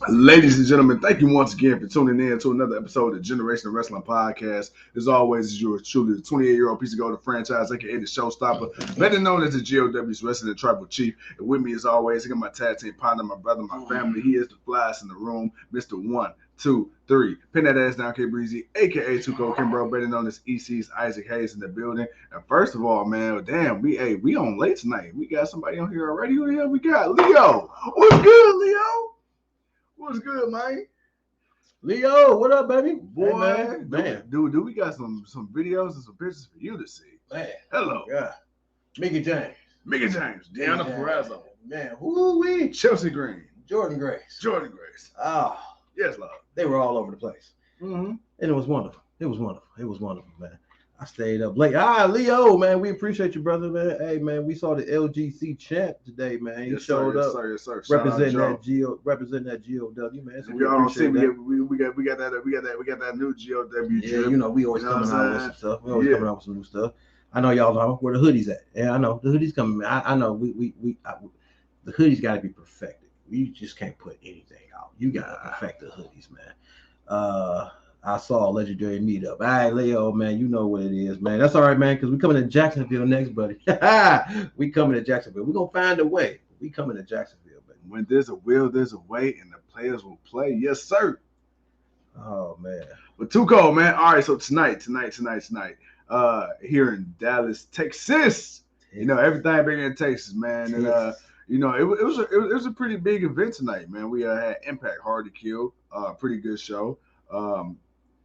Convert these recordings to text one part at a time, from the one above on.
Ladies and gentlemen, thank you once again for tuning in to another episode of the Generation of Wrestling Podcast. As always, is yours truly, the 28-year-old piece of gold of franchise, aka the Showstopper, better known as the GOW's Resident Tribal Chief. And with me, as always, I got my tag team partner, my brother, my family. He is the flyest in the room, Mr. 1, 2, 3. Pin that ass down, K Breezy, aka Tuco Kimbro, better known as EC's Isaac Hayes in the building. And first of all, man, damn, we on late tonight. We got somebody on here already. Who the hell we got? Leo. What's good, Leo? What's good, man? Leo, what up, baby? Boy, hey, man. Dude, we got some videos and some pictures for you to see. Man. Hello. Yeah. Mickie James. Deonna Purrazzo. Man, who-wee. Chelsea Green. Jordynne Grace. Oh. Yes, love. They were all over the place. Mm-hmm. And it was wonderful. It was wonderful, man. I stayed up late. Leo, man, we appreciate you, brother, man. Hey, man, we saw the LGC champ today, man. He showed up. Yes, sir. Representing that GOW, man. So if y'all don't see, we got that new GOW. Yeah, you know, we always coming out with some stuff. We always coming out with some new stuff. I know y'all know where the hoodies at. Yeah, I know the hoodies coming. I know the hoodies got to be perfected. You just can't put anything out. You got to perfect the hoodies, man. I saw a legendary meetup. All right, Leo, man, you know what it is, man. That's all right, man, because we coming to Jacksonville next, buddy. We coming to Jacksonville. We're going to find a way. We coming to Jacksonville, buddy. When there's a will, there's a way, and the players will play. Yes, sir. Oh, man. But too cold, man. All right, so tonight, here in Dallas, Texas. You know, everything bigger in Texas, man. And, you know, it was a pretty big event tonight, man. We had Impact Hard to Kill, pretty good show.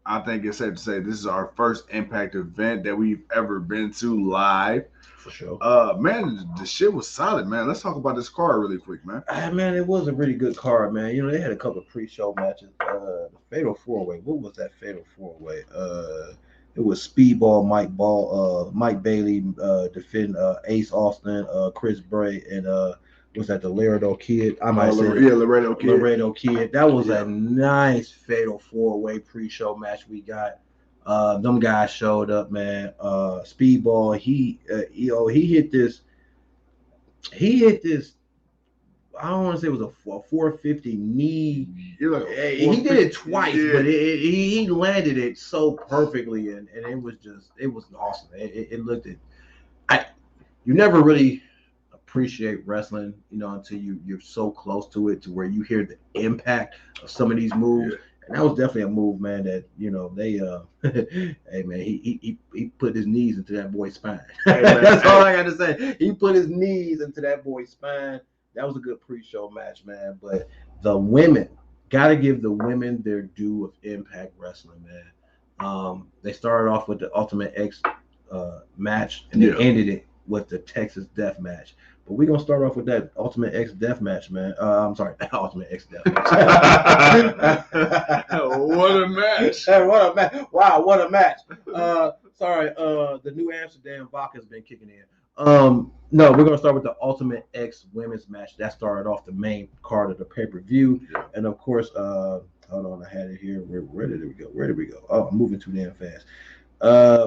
I think it's safe to say this is our first Impact event that we've ever been to live. For sure. Man, the shit was solid, man. Let's talk about this card really quick, man. Man, it was a really good card, man. You know, they had a couple of pre-show matches. The Fatal 4-Way. What was that Fatal 4-Way? It was Speedball, Mike Bailey defending Ace Austin, Chris Bray, and was that the Laredo Kid? I might say Laredo Kid. Laredo Kid. That was a nice Fatal 4-Way pre-show match we got. Them guys showed up, man. Speedball, he hit this. I don't want to say it was a 450 knee. He did it twice, but he landed it so perfectly, and it was awesome. It looked at. You never really appreciate wrestling, you know, until you're so close to it, to where you hear the impact of some of these moves. And that was definitely a move, man, that, you know, they hey, man, he put his knees into that boy's spine. That's all I got to say. He put his knees into that boy's spine. That was a good pre-show match, man. But the women, got to give the women their due of Impact Wrestling, man. They started off with the Ultimate X match, and they ended it with the Texas Death Match. But we're going to start off with that Ultimate X Death Match, man. I'm sorry, Ultimate X Death Match. What a match. What a match. Wow, what a match. Sorry, the New Amsterdam vodka's been kicking in. No, we're going to start with the Ultimate X Women's Match. That started off the main card of the pay-per-view. Yeah. And, of course, hold on, I had it here. Where did we go? Oh, I'm moving too damn fast.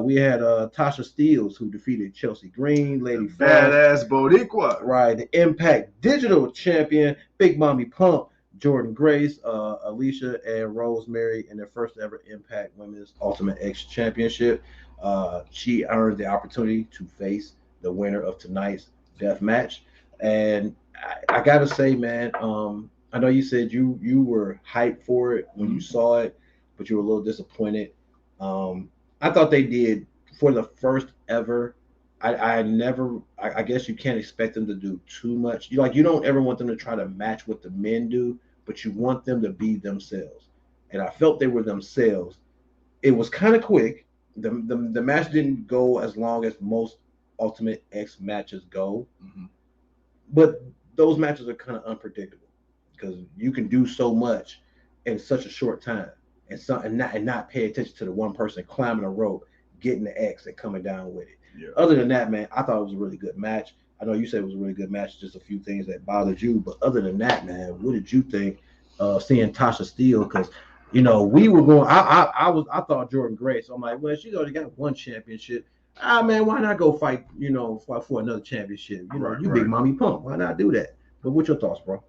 We had Tasha Steelz, who defeated Chelsea Green, Lady Badass Boricua. Right, the Impact Digital Champion, Big Mommy Pump, Jordynne Grace, Alisha, and Rosemary in their first ever Impact Women's Ultimate X Championship. She earned the opportunity to face the winner of tonight's death match. And I gotta say, man, I know you said you were hyped for it when you saw it, but you were a little disappointed. I thought they did, for the first ever. I guess you can't expect them to do too much. You don't ever want them to try to match what the men do, but you want them to be themselves. And I felt they were themselves. It was kind of quick. The match didn't go as long as most Ultimate X matches go, but those matches are kind of unpredictable because you can do so much in such a short time, and not pay attention to the one person climbing a rope, getting the X, and coming down with it. Yeah. Other than that, man, I thought it was a really good match. I know you said it was a really good match, just a few things that bothered you, but other than that, man, what did you think seeing Tasha Steelz? Because, you know, we were going. I thought Jordynne Grace. I'm like, well, she's already got one championship. Man, why not go fight? You know, for another championship. You know, Big Mommy Pump. Why not do that? But what's your thoughts, bro?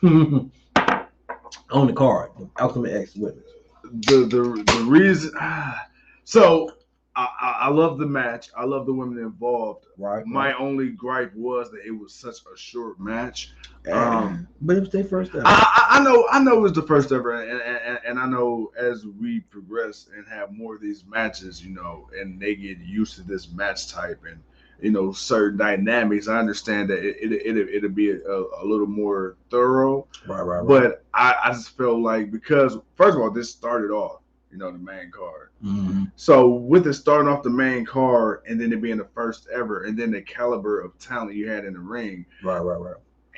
On the card, the Ultimate X women. The reason, so I love the match. I love the women involved. Right. My only gripe was that it was such a short match. But it was their first ever. I know it was the first ever, and I know as we progress and have more of these matches, and they get used to this match type and certain dynamics, I understand that it'll be a little more thorough. Right. But I just felt like, because first of all, this started off, the main card. Mm-hmm. So with it starting off the main card and then it being the first ever, and then the caliber of talent you had in the ring. Right.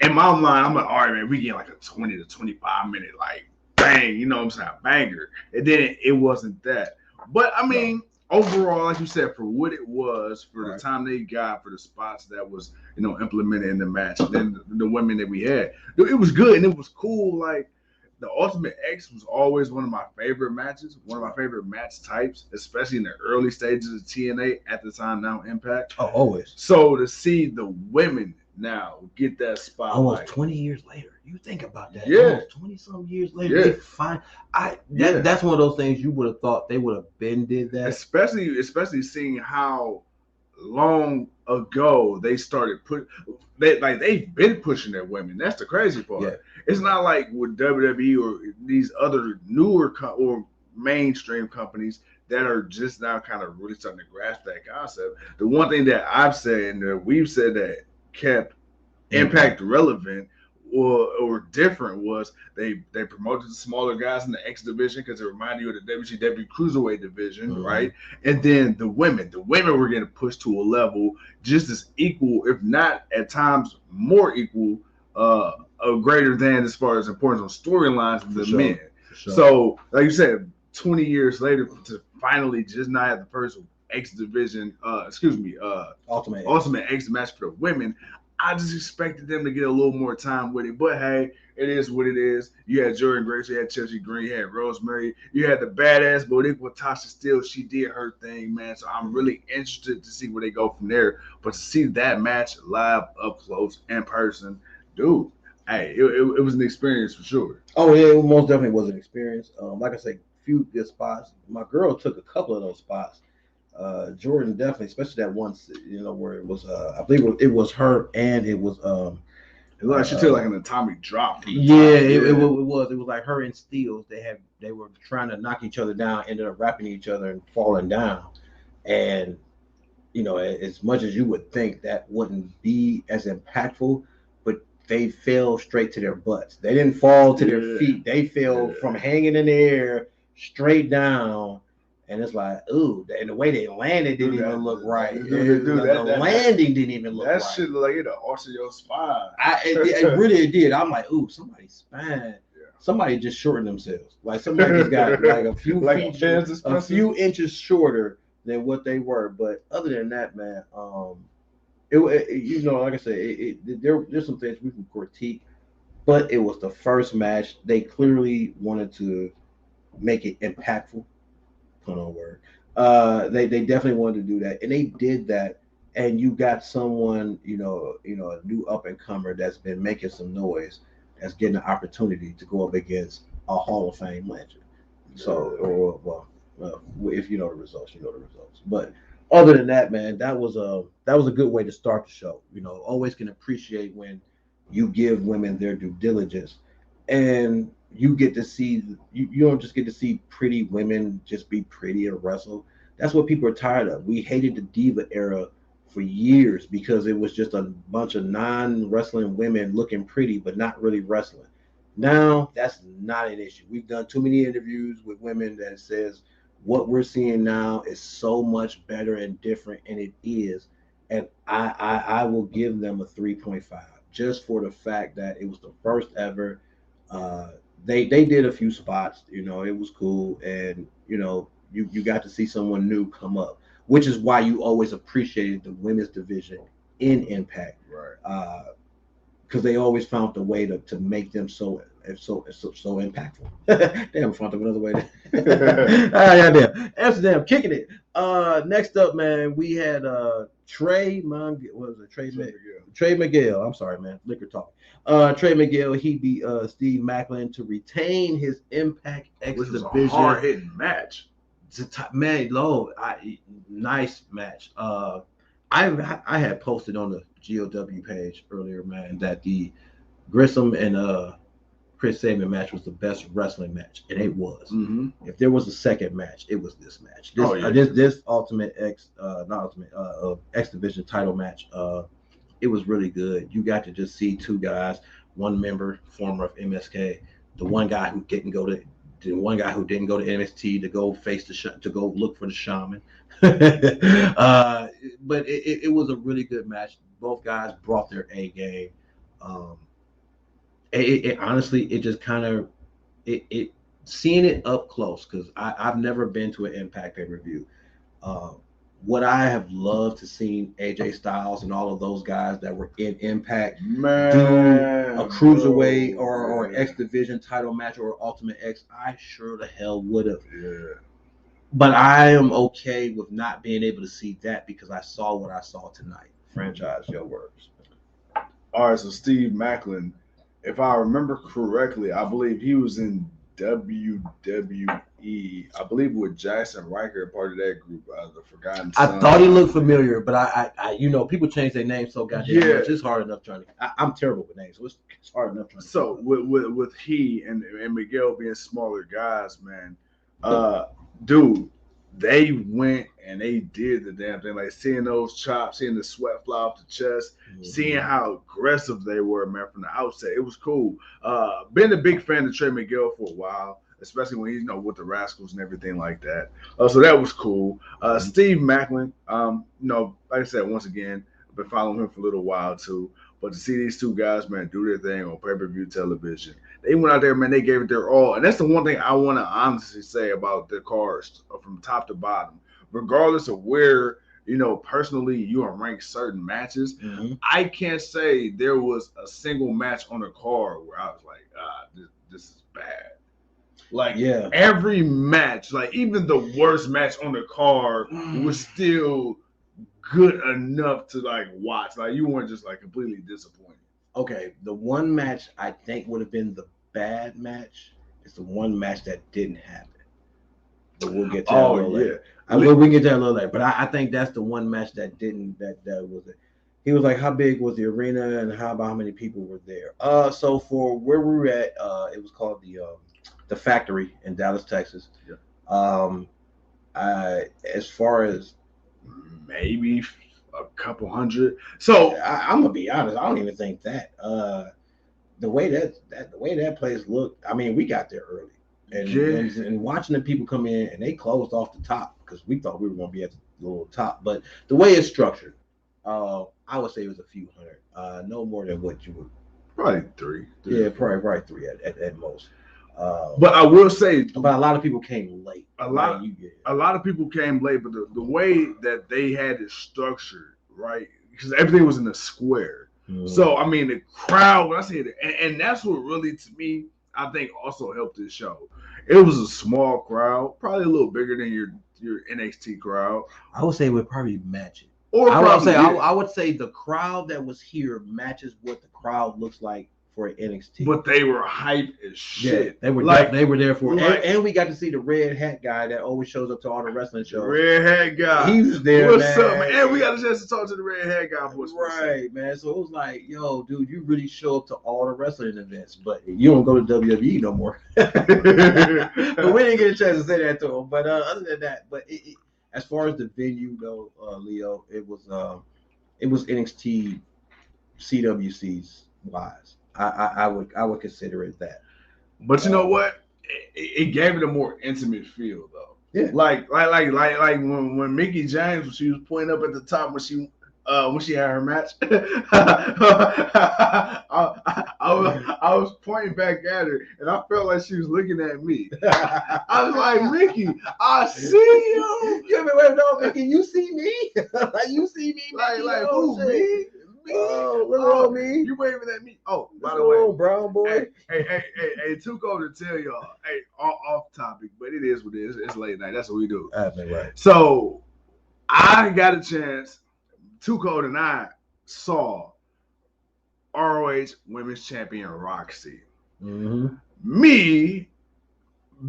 In my mind, I'm like, all right, man, we get like a 20 to 25 minute, like, bang, you know what I'm saying, banger. And then it wasn't that. But I mean, overall, like you said, for what it was, for the time they got, for the spots that was, implemented in the match, and then the women that we had, it was good and it was cool. Like, the Ultimate X was always one of my favorite matches, one of my favorite match types, especially in the early stages of TNA at the time, now Impact. Oh, always. So to see the women now get that spot, almost 20 years later, you think about that. Yeah, almost 20-some years later, they find that's one of those things you would have thought they would have been did that. Especially seeing how long ago they started they've been pushing their women. That's the crazy part. Yeah. It's not like with WWE or these other newer or mainstream companies that are just now kind of really starting to grasp that concept. The one thing that I've said and that we've said that kept Impact relevant or different was they promoted the smaller guys in the X division because it reminded you of the WCW Cruiserweight division, right? And then the women were getting pushed to a level just as equal, if not at times more equal, greater than as far as importance on storylines than the men. Sure. So, like you said, 20 years later to finally just not have the first X division, Ultimate X match for the women, I just expected them to get a little more time with it. But hey, it is what it is. You had Jordynne Grace, you had Chelsea Green, you had Rosemary, you had the badass Boricua Tasha Steelz. She did her thing, man. So I'm really interested to see where they go from there. But to see that match live, up close, in person, dude, hey, it was an experience for sure. Oh yeah, it most definitely was an experience. Like I said, few good spots. My girl took a couple of those spots. Jordynne definitely, especially that one, where it was, I believe it was her and it was, it looked like she took like an atomic drop. It was like her and Steelz. They were trying to knock each other down, ended up wrapping each other and falling down. And as much as you would think that wouldn't be as impactful, but they fell straight to their butts. They didn't fall to their feet. They fell from hanging in the air straight down. And it's like, ooh, and the way they landed didn't even look right. The landing didn't even look right. That shit looked like it'll alter your spine. It really did. I'm like, ooh, somebody's spine. Yeah. Somebody just shortened themselves. Like somebody just got like a few a few inches shorter than what they were. But other than that, man, like I said, there's some things we can critique, but it was the first match. They clearly wanted to make it impactful. Put on word. They definitely wanted to do that, and they did that. And you got someone, a new up and comer that's been making some noise, that's getting an opportunity to go up against a Hall of Fame legend. So, if you know the results, you know the results. But other than that, man, that was a good way to start the show. Always can appreciate when you give women their due diligence, and you get to see, you don't just get to see pretty women just be pretty and wrestle. That's what people are tired of. We hated the diva era for years because it was just a bunch of non-wrestling women looking pretty but not really wrestling. Now that's not an issue. We've done too many interviews with women that says what we're seeing now is so much better and different, and it is. And I will give them a 3.5 just for the fact that it was the first ever. They did a few spots, it was cool, and you got to see someone new come up, which is why you always appreciated the women's division in Impact, right? Because they always found the way to make them so impactful. Damn, I found another way. Yeah, Amsterdam kicking it. Next up, man, we had Trey. What was it? Trey Miguel. I'm sorry, man. Liquor talk. Trey Miguel. He beat Steve Macklin to retain his Impact X Which was division. a hard hitting match. Man, nice match. I had posted on the GOW page earlier, man, that the Gresham and Chris Sabin match was the best wrestling match, and it was. Mm-hmm. If there was a second match, it was this match. This Ultimate X, X Division title match. It was really good. You got to just see two guys, one member, former of MSK, the one guy who didn't go to NXT to go to go look for the Shaman. But it was a really good match. Both guys brought their A game. It honestly, it just kind of seeing it up close, because I've never been to an Impact pay-per-view. What I have loved to see AJ Styles and all of those guys that were in Impact do a cruiserweight or X Division title match or Ultimate X, I sure the hell would have. Yeah. But I am okay with not being able to see that, because I saw what I saw tonight. Franchize, your words. All right, so Steve Macklin, if I remember correctly, I believe he was in WWE. I believe with Jackson Riker, part of that group, the Forgotten Son. I thought he looked familiar, but I people change their names so goddamn much. It's hard enough trying to. I'm terrible with names, so it's hard enough trying to. So with he and Miguel being smaller guys, man, dude, they went and they did the damn thing. Like seeing those chops, seeing the sweat fly off the chest, seeing how aggressive they were, man, from the outset. It was cool. Been a big fan of Trey Miguel for a while, especially when he's with the Rascals and everything like that. So that was cool. Steve Macklin, like I said, once again, I've been following him for a little while too. But to see these two guys, man, do their thing on pay-per-view television, they went out there, man, they gave it their all. And that's the one thing I want to honestly say about the cards from top to bottom. Regardless of where, personally you are ranked certain matches, I can't say there was a single match on the card where I was like, this is bad. Like, every match, like even the worst match on the card was still good enough to like watch. Like you weren't just like completely disappointed. Okay, the one match I think would have been the bad match is the one match that didn't happen. But we'll get to that a little later. We can get to that a little later. But I think that's the one match that didn't. That was it. He was like, how big was the arena and how many people were there? So for where we were at, it was called the Factory in Dallas, Texas. Yeah. As far as maybe a couple hundred. So I'm gonna be honest, I don't even think that. The way that place looked, I mean, we got there early, and watching the people come in, and they closed off the top because we thought we were gonna be at the little top. But the way it's structured, I would say it was a few hundred, no more than what you would. Probably three. Yeah, probably three at most. But I will say, but a lot of people came late. A lot of people came late, but the way that they had it structured, right? Because everything was in a square. So I mean, the crowd, when I say it, and that's what really, to me, I think also helped this show. It was a small crowd, probably a little bigger than your NXT crowd. I would say it would probably match it. Or I would say the crowd that was here matches what the crowd looks like for NXT. But they were hype as shit. Yeah, they were there for it. And we got to see the red hat guy that always shows up to all the wrestling shows. Red hat guy. He was there, What's man. up, man? And we got a chance to talk to the red hat guy for us. Right, man. So it was like, yo, dude, you really show up to all the wrestling events, but you don't go to WWE no more. But we didn't get a chance to say that to him. But other than that, as far as the venue go, Leo, it was NXT CWC's wise. I would consider it that. But you know what? It gave it a more intimate feel, though. Yeah. Like when Mickie James, when she was pointing up at the top when she had her match, I was pointing back at her, and I felt like she was looking at me. I was like, Mickie, I see you. You ever waved on Mickie? You see me? Like you see me? Like who, me? Oh, look at me. You waving at me. Oh, by the way, brown boy. Hey, too cold to tell y'all. Hey, off topic, but it is what it is. It's late night. That's what we do. Right. So I got a chance. Too Cold and I saw ROH Women's Champion Roxy. Mm-hmm. Me,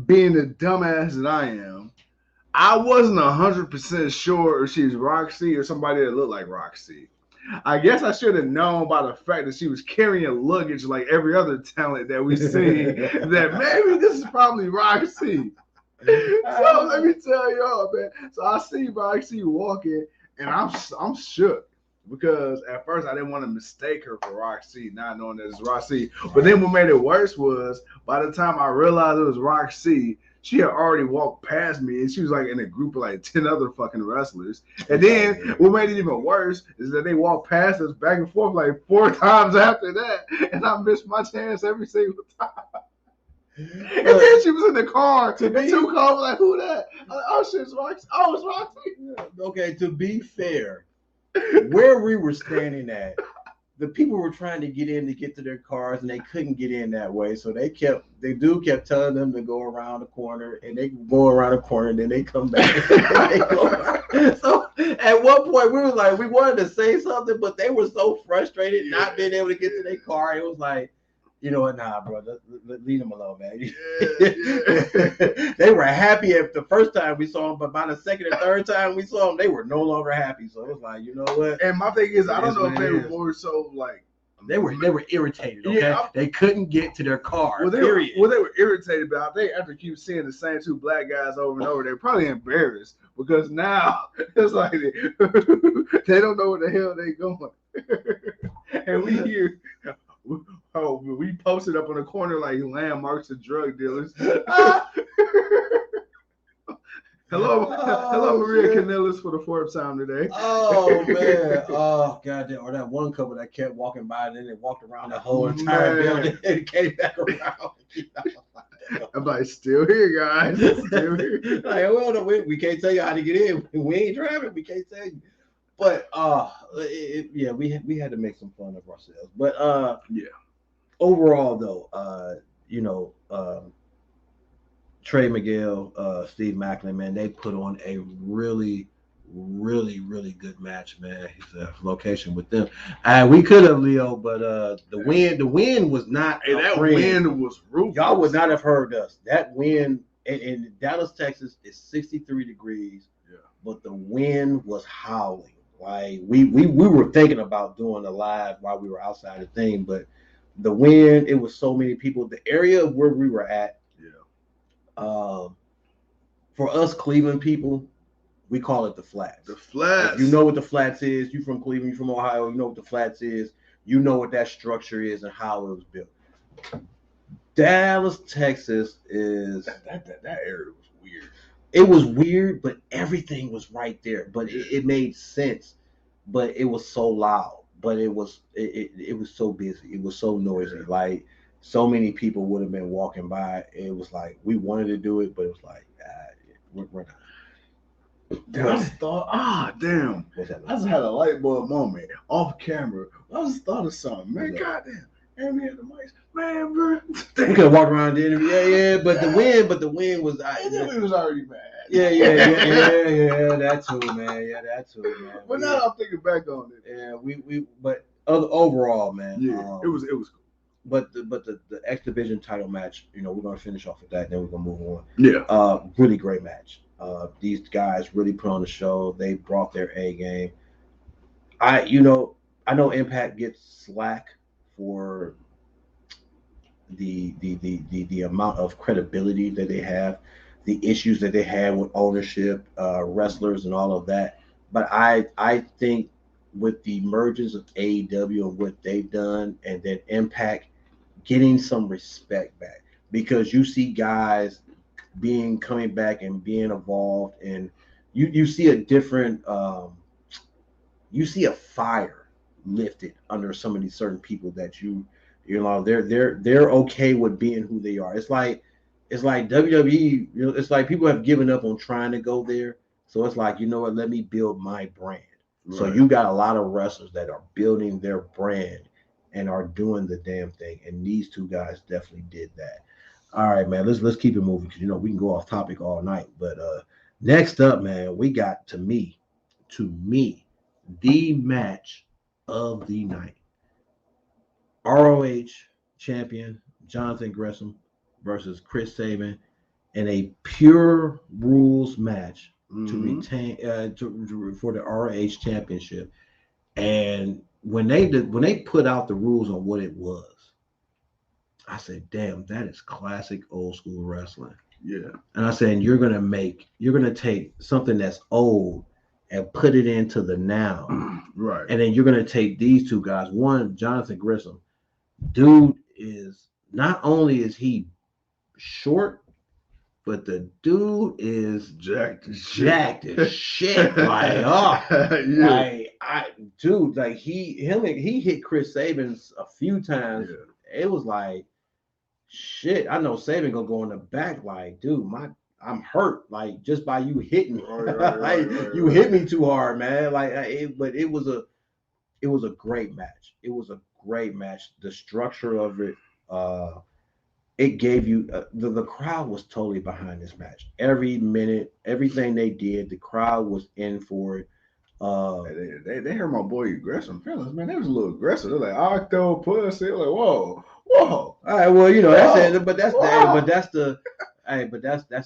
being the dumbass that I am, I wasn't 100% sure if she's Roxy or somebody that looked like Roxy. I guess I should have known by the fact that she was carrying luggage like every other talent that we see that maybe this is probably Roxy. So let me tell y'all, man. So I see Roxy walking, and I'm shook because at first I didn't want to mistake her for Roxy, not knowing that it's Roxy. But then what made it worse was by the time I realized it was Roxy, she had already walked past me, and she was like in a group of like 10 other fucking wrestlers. And then what made it even worse is that they walked past us back and forth like 4 times after that, and I missed my chance every single time. And then she was in the car. To be Too Cold, was like, who that? I'm like, oh shit, it's Roxy. Oh, it's Roxy. Okay, to be fair, where we were standing at, the people were trying to get in to get to their cars, and they couldn't get in that way. So the dude kept telling them to go around the corner, and they go around the corner, and then they come back. So at one point, we were like, we wanted to say something, but they were so frustrated not being able to get to their car. It was like, you know what? Nah, bro, leave them alone, man. Yeah. They were happy at the first time we saw them, but by the second or third time we saw them, they were no longer happy. So it was like, you know what? And my thing is, I don't know if they were more so like they were irritated. Okay, yeah, they couldn't get to their car. Well, they were irritated, but I think after keep seeing the same 2 black guys over and over, they're probably embarrassed because now it's like they don't know where the hell they going, and we hear. Oh, we posted up on the corner like landmarks of drug dealers. Hello, Maria Canellis for the 4th time today. Oh man, oh goddamn! Or that one couple that kept walking by and then they walked around the whole entire building and came back around. I'm like, still here, guys. Still here. Like, well, we can't tell you how to get in. We ain't driving. We can't tell you. But yeah, we had to make some fun of ourselves. But yeah. Overall though, you know, Trey, Miguel, Steve Macklin, man, they put on a really good match, man. It's a location with them. We could have, Leo, but the wind was not. Hey, that wind was ruthless. Y'all would not have heard us. That wind in Dallas, Texas, is 63 degrees. Yeah. But the wind was howling. Like we were thinking about doing a live while we were outside the thing, but the wind, it was so many people. The area where we were at, for us Cleveland people, we call it the Flats. The Flats. If you know what the Flats is, you from Cleveland, you from Ohio, you know what the Flats is, you know what that structure is and how it was built. Dallas, Texas is that area was weird. It was weird, but everything was right there. But it made sense. But it was so loud. But it was so busy. It was so noisy. Yeah. Like so many people would have been walking by. It was like we wanted to do it, but it was like we're not. I just thought, damn. I just had a light bulb moment off camera. I just thought of something, man. Goddamn. And we had the mics, man, bro. We could walk around the interview. Yeah. But the wind was. We was already bad. Yeah. That too, man. But now I'm thinking back on it. Yeah, but overall, man. Yeah, it was cool. But the X Division title match, you know, we're gonna finish off with that. Then we're gonna move on. Yeah. Really great match. These guys really put on the show. They brought their A game. I know Impact gets slack for the amount of credibility that they have, the issues that they had with ownership, wrestlers, and all of that. But I think with the emergence of AEW and what they've done, and then Impact getting some respect back, because you see guys coming back and being involved, and you see a different you see a fire lifted under some of these certain people that you know they're okay with being who they are. It's like WWE, you know, it's like people have given up on trying to go there. So it's like, you know what, let me build my brand. Right. So you got a lot of wrestlers that are building their brand and are doing the damn thing. And these two guys definitely did that. All right, man, let's keep it moving, because you know we can go off topic all night. But next up, man, we got, to me, to me, the match of the night. ROH champion Jonathan Gresham versus Chris Sabin in a pure rules match to retain for the ROH championship. And when they put out the rules on what it was, I said, "Damn, that is classic old school wrestling." Yeah. And I said, "You're gonna take something that's old and put it into the now, Right? And then you're gonna take these two guys. One, Jonathan Gresham, dude is not only is he short, but the dude is jacked as shit. Like, oh, yeah. Like he hit Chris Sabin a few times. Yeah. It was like, shit. I know Sabin gonna go in the back. Like, dude, I'm hurt. Like, just by you hitting me. Right, you hit me too hard, man. Like, but it was a great match. It was a great match. The structure of it. It gave you the crowd was totally behind this match. Every minute, everything they did, the crowd was in for it. They heard my boy Gresham fellas, man. They was a little aggressive. They're like Octo Pussy. Like, whoa. All right, well, you know, that's it. But that's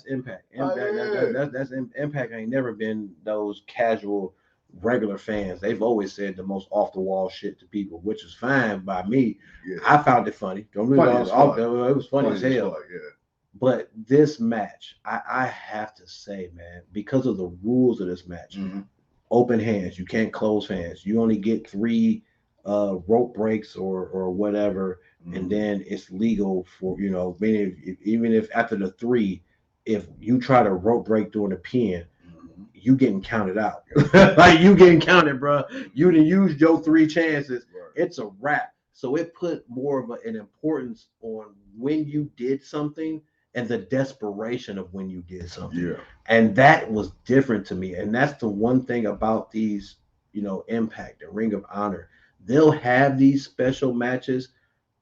Impact. That's Impact ain't never been those casual regular fans. They've always said the most off the wall shit to people, which is fine by me. Yeah. I found it funny. Don't really it was funny as hell. Yeah. But this match, I have to say, man, because of the rules of this match, open hands, you can't close hands. You only get 3 rope breaks or whatever, and then it's legal for, you know, even if after the 3, if you try to rope break during the pin, you getting counted out. Like, you getting counted, bro. You done used your 3 chances. Right. It's a wrap. So it put more of an importance on when you did something and the desperation of when you did something. Yeah. And that was different to me. And that's the one thing about these, you know, Impact and Ring of Honor. They'll have these special matches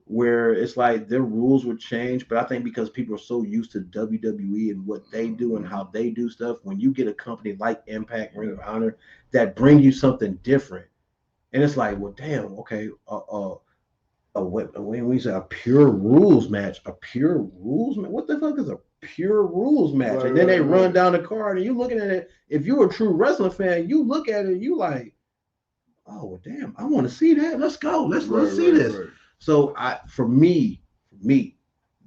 where it's like their rules would change, but I think because people are so used to WWE and what they do and how they do stuff, when you get a company like Impact, Ring of Honor, that bring you something different, and it's like, well, damn, okay, when we say a pure rules match, what the fuck is a pure rules match? Right, and then they run down the card, and you looking at it. If you're a true wrestling fan, you look at it, and you like, oh, well, damn, I want to see that. Let's go. Let's see this. Right. So for me,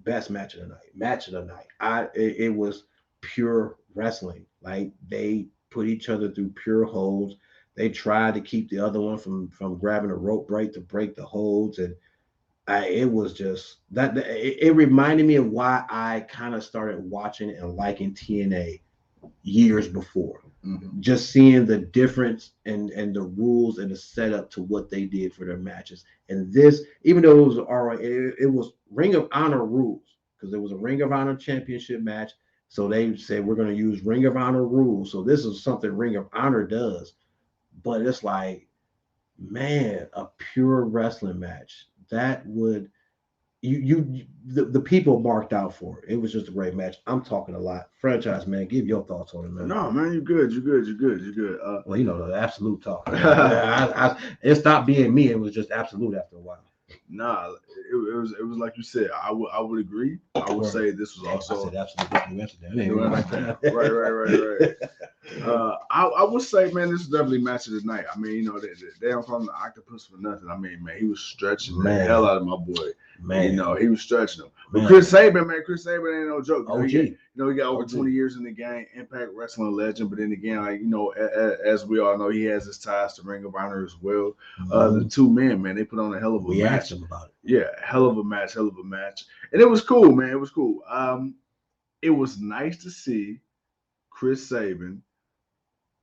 best match of the night. It was pure wrestling. Like, they put each other through pure holds. They tried to keep the other one from grabbing a rope break to break the holds, and it was just that. It reminded me of why I kind of started watching and liking TNA years before. Just seeing the difference and the rules and the setup to what they did for their matches. And this, even though it was it was Ring of Honor rules, because there was a Ring of Honor championship match. So they said, we're going to use Ring of Honor rules. So this is something Ring of Honor does. But it's like, man, a pure wrestling match. That would the people marked out for it. It was just a great match. I'm talking a lot. Franchize, man, give your thoughts on it, man. No, man, you're good. Well, you know, the absolute talk. It stopped being me. It was just absolute after a while. Nah, it was like you said. I would agree. I would say this was also. I said absolutely. Right. I would say, man, this is definitely match of the night. I mean, you know, they don't call him the octopus for nothing. I mean, man, he was stretching the hell out of my boy. Man, you know, he was stretching him. But Chris Sabin ain't no joke. He got over 20 years in the game, Impact Wrestling legend. But then again, like, you know, as we all know, he has his ties to Ring of Honor as well. The 2 men, man, they put on a hell of a match. We asked him about it. Yeah, hell of a match. And it was cool, man. It was cool. It was nice to see Chris Sabin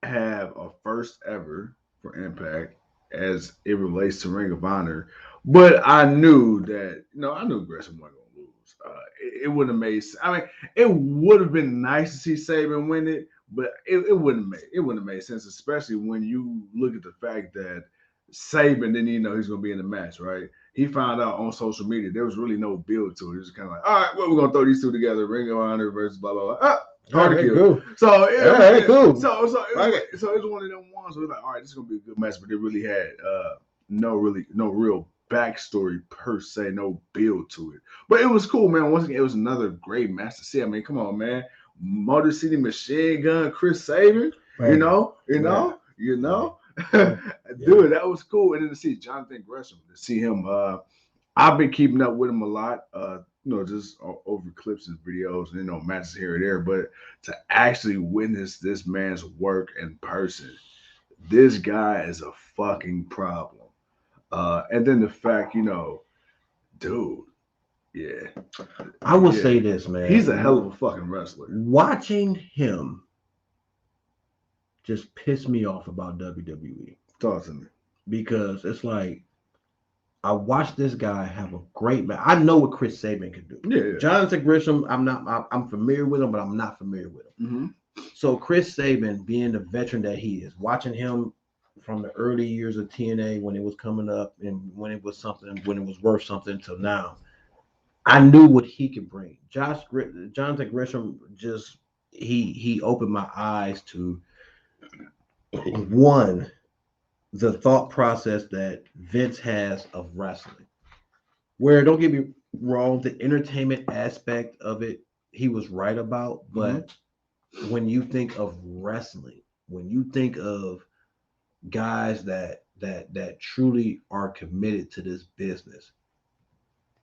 have a first ever for Impact as it relates to Ring of Honor. But I knew that, I knew Gresham wasn't going to lose. It wouldn't have made sense. I mean, it would have been nice to see Sabin win it, but it wouldn't have made sense, especially when you look at the fact that Sabin didn't even know he's going to be in the match, right? He found out on social media there was really no build to it. It was kind of like, all right, well, we're going to throw these 2 together, Ring of Honor versus blah, blah, blah. Hard to kill. Cool. So cool. So it's one of them ones where it's like, all right, this is gonna be a good match, but it really had no real backstory per se, no build to it. But it was cool, man. Once again, it was another great match to see. I mean, come on, man. Motor City Machine Gun, Chris Sabin, you know. Dude, that was cool. And then to see Jonathan Gresham, to see him, I've been keeping up with him a lot, just over clips and videos, matches here and there. But to actually witness this man's work in person, this guy is a fucking problem. And then the fact, dude, yeah. I will say this, man. He's a hell of a fucking wrestler. Watching him just pissed me off about WWE. Talk to me. Because it's like, I watched this guy have a great match. I know what Chris Sabin can do. Yeah. Jonathan Gresham, I'm familiar with him, but I'm not familiar with him. Mm-hmm. So Chris Sabin, being the veteran that he is, watching him from the early years of TNA when it was coming up and when it was worth something till now, I knew what he could bring. Jonathan Gresham just he opened my eyes to one, the thought process that Vince has of wrestling. Where, don't get me wrong, the entertainment aspect of it, he was right about. But when you think of wrestling, when you think of guys that truly are committed to this business,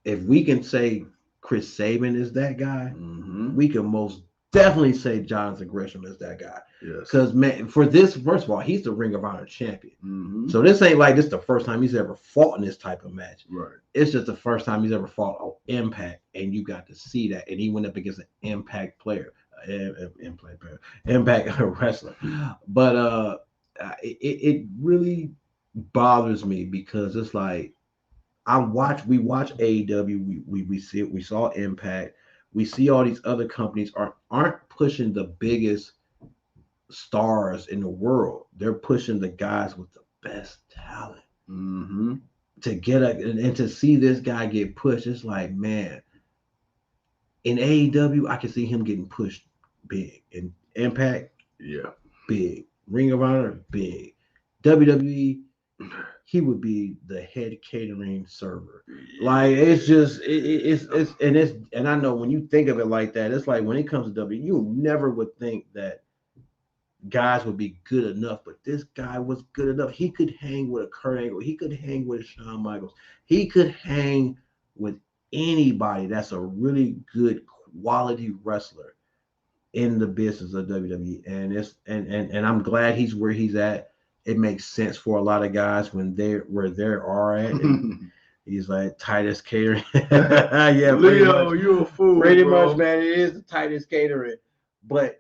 if we can say Chris Sabin is that guy, we can most definitely say Jonathan Gresham is that guy. Yes. Because, man, for this, first of all, he's the Ring of Honor champion. So this ain't like this the first time he's ever fought in this type of match. Right. It's just the first time he's ever fought on Impact, and you got to see that. And he went up against an Impact player, Impact wrestler. But it really bothers me because it's like, we watch AEW, we see it, we saw Impact, we see all these other companies aren't pushing the biggest stars in the world. They're pushing the guys with the best talent. To get and to see this guy get pushed, it's like, man, in AEW, I can see him getting pushed big. In Impact, big. Ring of Honor, big. WWE, he would be the head catering server. Like, it's just and I know when you think of it like that, it's like when it comes to WWE, you never would think that guys would be good enough, but this guy was good enough. He could hang with a Kurt Angle. He could hang with Shawn Michaels. He could hang with anybody that's a really good quality wrestler in the business of WWE. And I'm glad he's where he's at. It makes sense for a lot of guys when they're where they are at. And he's like Titus catering. Yeah, Leo, you a fool. Pretty bro. much, man. It is the Titus catering. But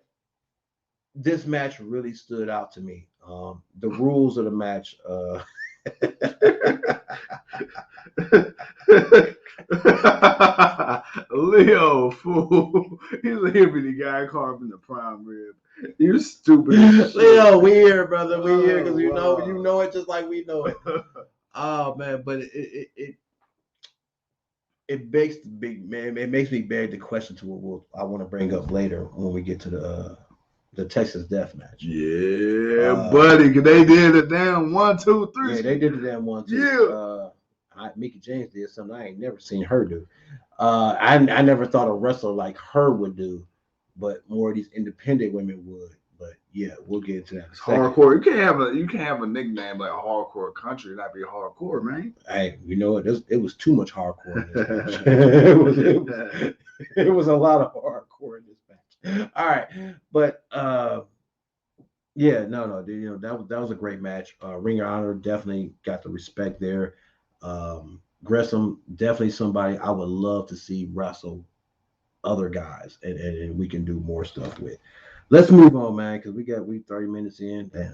this match really stood out to me. The rules of the match. Leo, fool. He's a hippie guy carving the prime rib. You stupid as shit. Leo, we here, brother. We here because you know it just like we know it. Oh man, but it makes me beg the question to what I want to bring up later when we get to the Texas Death Match. Yeah, buddy, because they did it damn 1, 2, 3. Yeah, they did it damn 1, 2. Yeah. Mickie James did something I ain't never seen her do. I never thought a wrestler like her would do, but more of these independent women would. But yeah, we'll get into that. Hardcore. You can't have a nickname like a hardcore country and not be hardcore, man. Hey, you know what? It was too much hardcore in this match. it was a lot of hardcore in this match. All right, but yeah, no, that was a great match. Ring of Honor definitely got the respect there. Gresham, definitely somebody I would love to see wrestle other guys, and we can do more stuff with. Let's move on, man, because we 30 minutes in. Hey,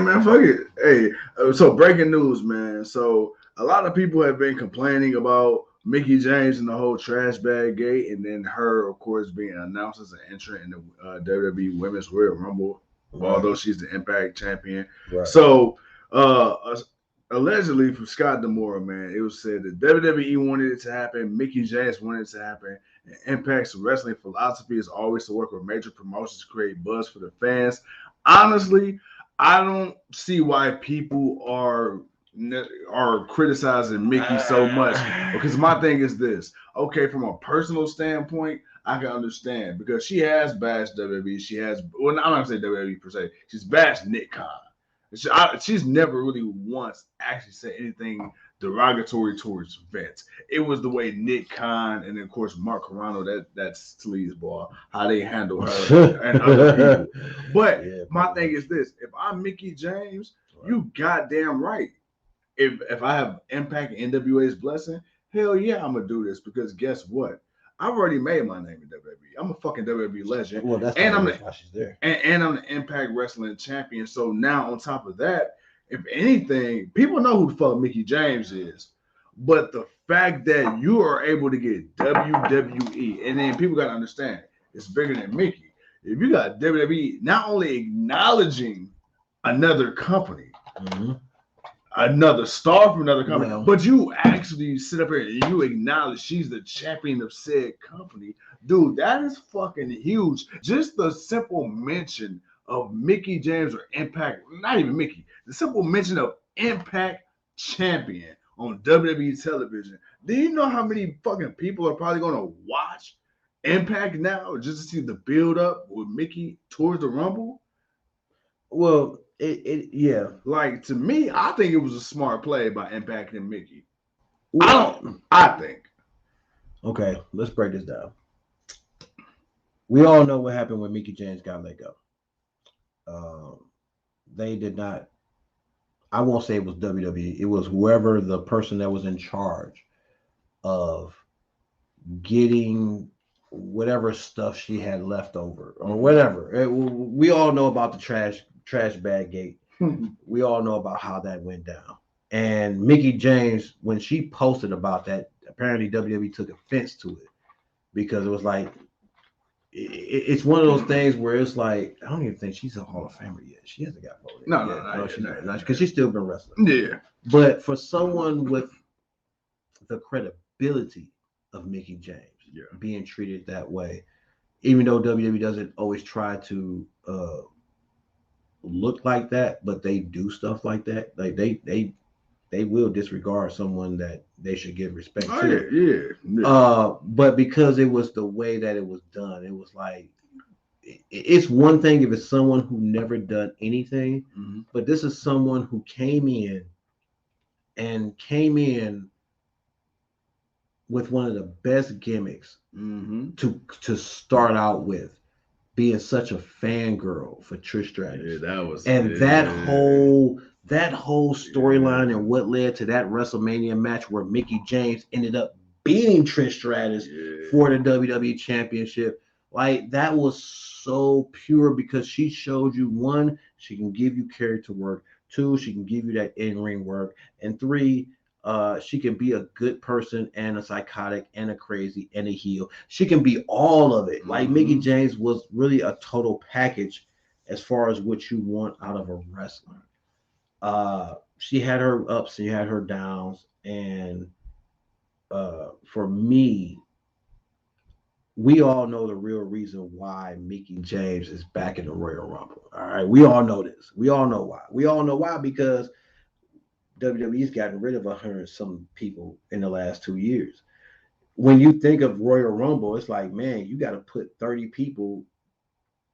man, fuck it. Hey, so breaking news, man. So a lot of people have been complaining about Mickie James and the whole trash bag gate, and then her, of course, being announced as an entrant in the WWE Women's Royal Rumble, although she's the Impact champion. Right. So, allegedly from Scott D'Amore, man, it was said that WWE wanted it to happen, Mickie James wanted it to happen, Impact's wrestling philosophy is always to work with major promotions to create buzz for the fans. Honestly, I don't see why people are criticizing Mickie so much, because my thing is this. Okay, from a personal standpoint, I can understand because she has bashed WWE. She has, well, I'm not gonna say WWE per se. She's bashed Nick Khan. She's never really once actually said anything derogatory towards Vince. It was the way Nick Khan and then of course Mark Carrano, that's Sleazeball, how they handle her and other people. But my thing is this: if I'm Mickie James, you goddamn right. If I have Impact and NWA's blessing, hell yeah, I'm gonna do this because guess what? I've already made my name in WWE. I'm a fucking WWE legend. Well, that's and why she's there. And I'm the Impact Wrestling champion. So now on top of that, if anything, people know who the fuck Mickie James is. But the fact that you are able to get WWE, and then people gotta understand it's bigger than Mickie. If you got WWE not only acknowledging another company, another star from another company, but you actually sit up here and you acknowledge she's the champion of said company, dude, that is fucking huge. Just the simple mention of Mickie James or Impact, not even Mickie, the simple mention of Impact champion on WWE television. Do you know how many fucking people are probably going to watch Impact now just to see the build up with Mickie towards the Rumble? Well, yeah. Like, to me, I think it was a smart play by Impact and Mickie. I think. Okay, let's break this down. We all know what happened when Mickie James got let go. They did not, I won't say it was WWE. It was whoever the person that was in charge of getting whatever stuff she had left over or whatever. We all know about the trash bag gate. We all know about how that went down. And Mickie James, when she posted about that, apparently WWE took offense to it because it was like, it's one of those things where it's like, I don't even think she's a Hall of Famer yet. She hasn't got voted. No, she's not, because she's still been wrestling. Yeah. But for someone with the credibility of Mickie James being treated that way, even though WWE doesn't always try to look like that, but they do stuff like that. Like they will disregard someone that they should give respect to. Yeah. But because it was the way that it was done, it was like, it's one thing if it's someone who never done anything, but this is someone who came in with one of the best gimmicks to start out with, being such a fangirl for Trish Stratus. Yeah, that was, and that whole storyline and what led to that WrestleMania match where Mickie James ended up beating Trish Stratus for the WWE Championship. Like, that was so pure because she showed you, one, she can give you character work. Two, she can give you that in-ring work. And three, she can be a good person and a psychotic and a crazy and a heel. She can be all of it. Like, Mickie James was really a total package as far as what you want out of a wrestler. She had her ups, she had her downs, and for me, we all know the real reason why Mickie James is back in the Royal Rumble. All right, we all know this. We all know why. We all know why because WWE's gotten rid of 100-some people in the last 2 years. When you think of Royal Rumble, it's like, man, you got to put 30 people,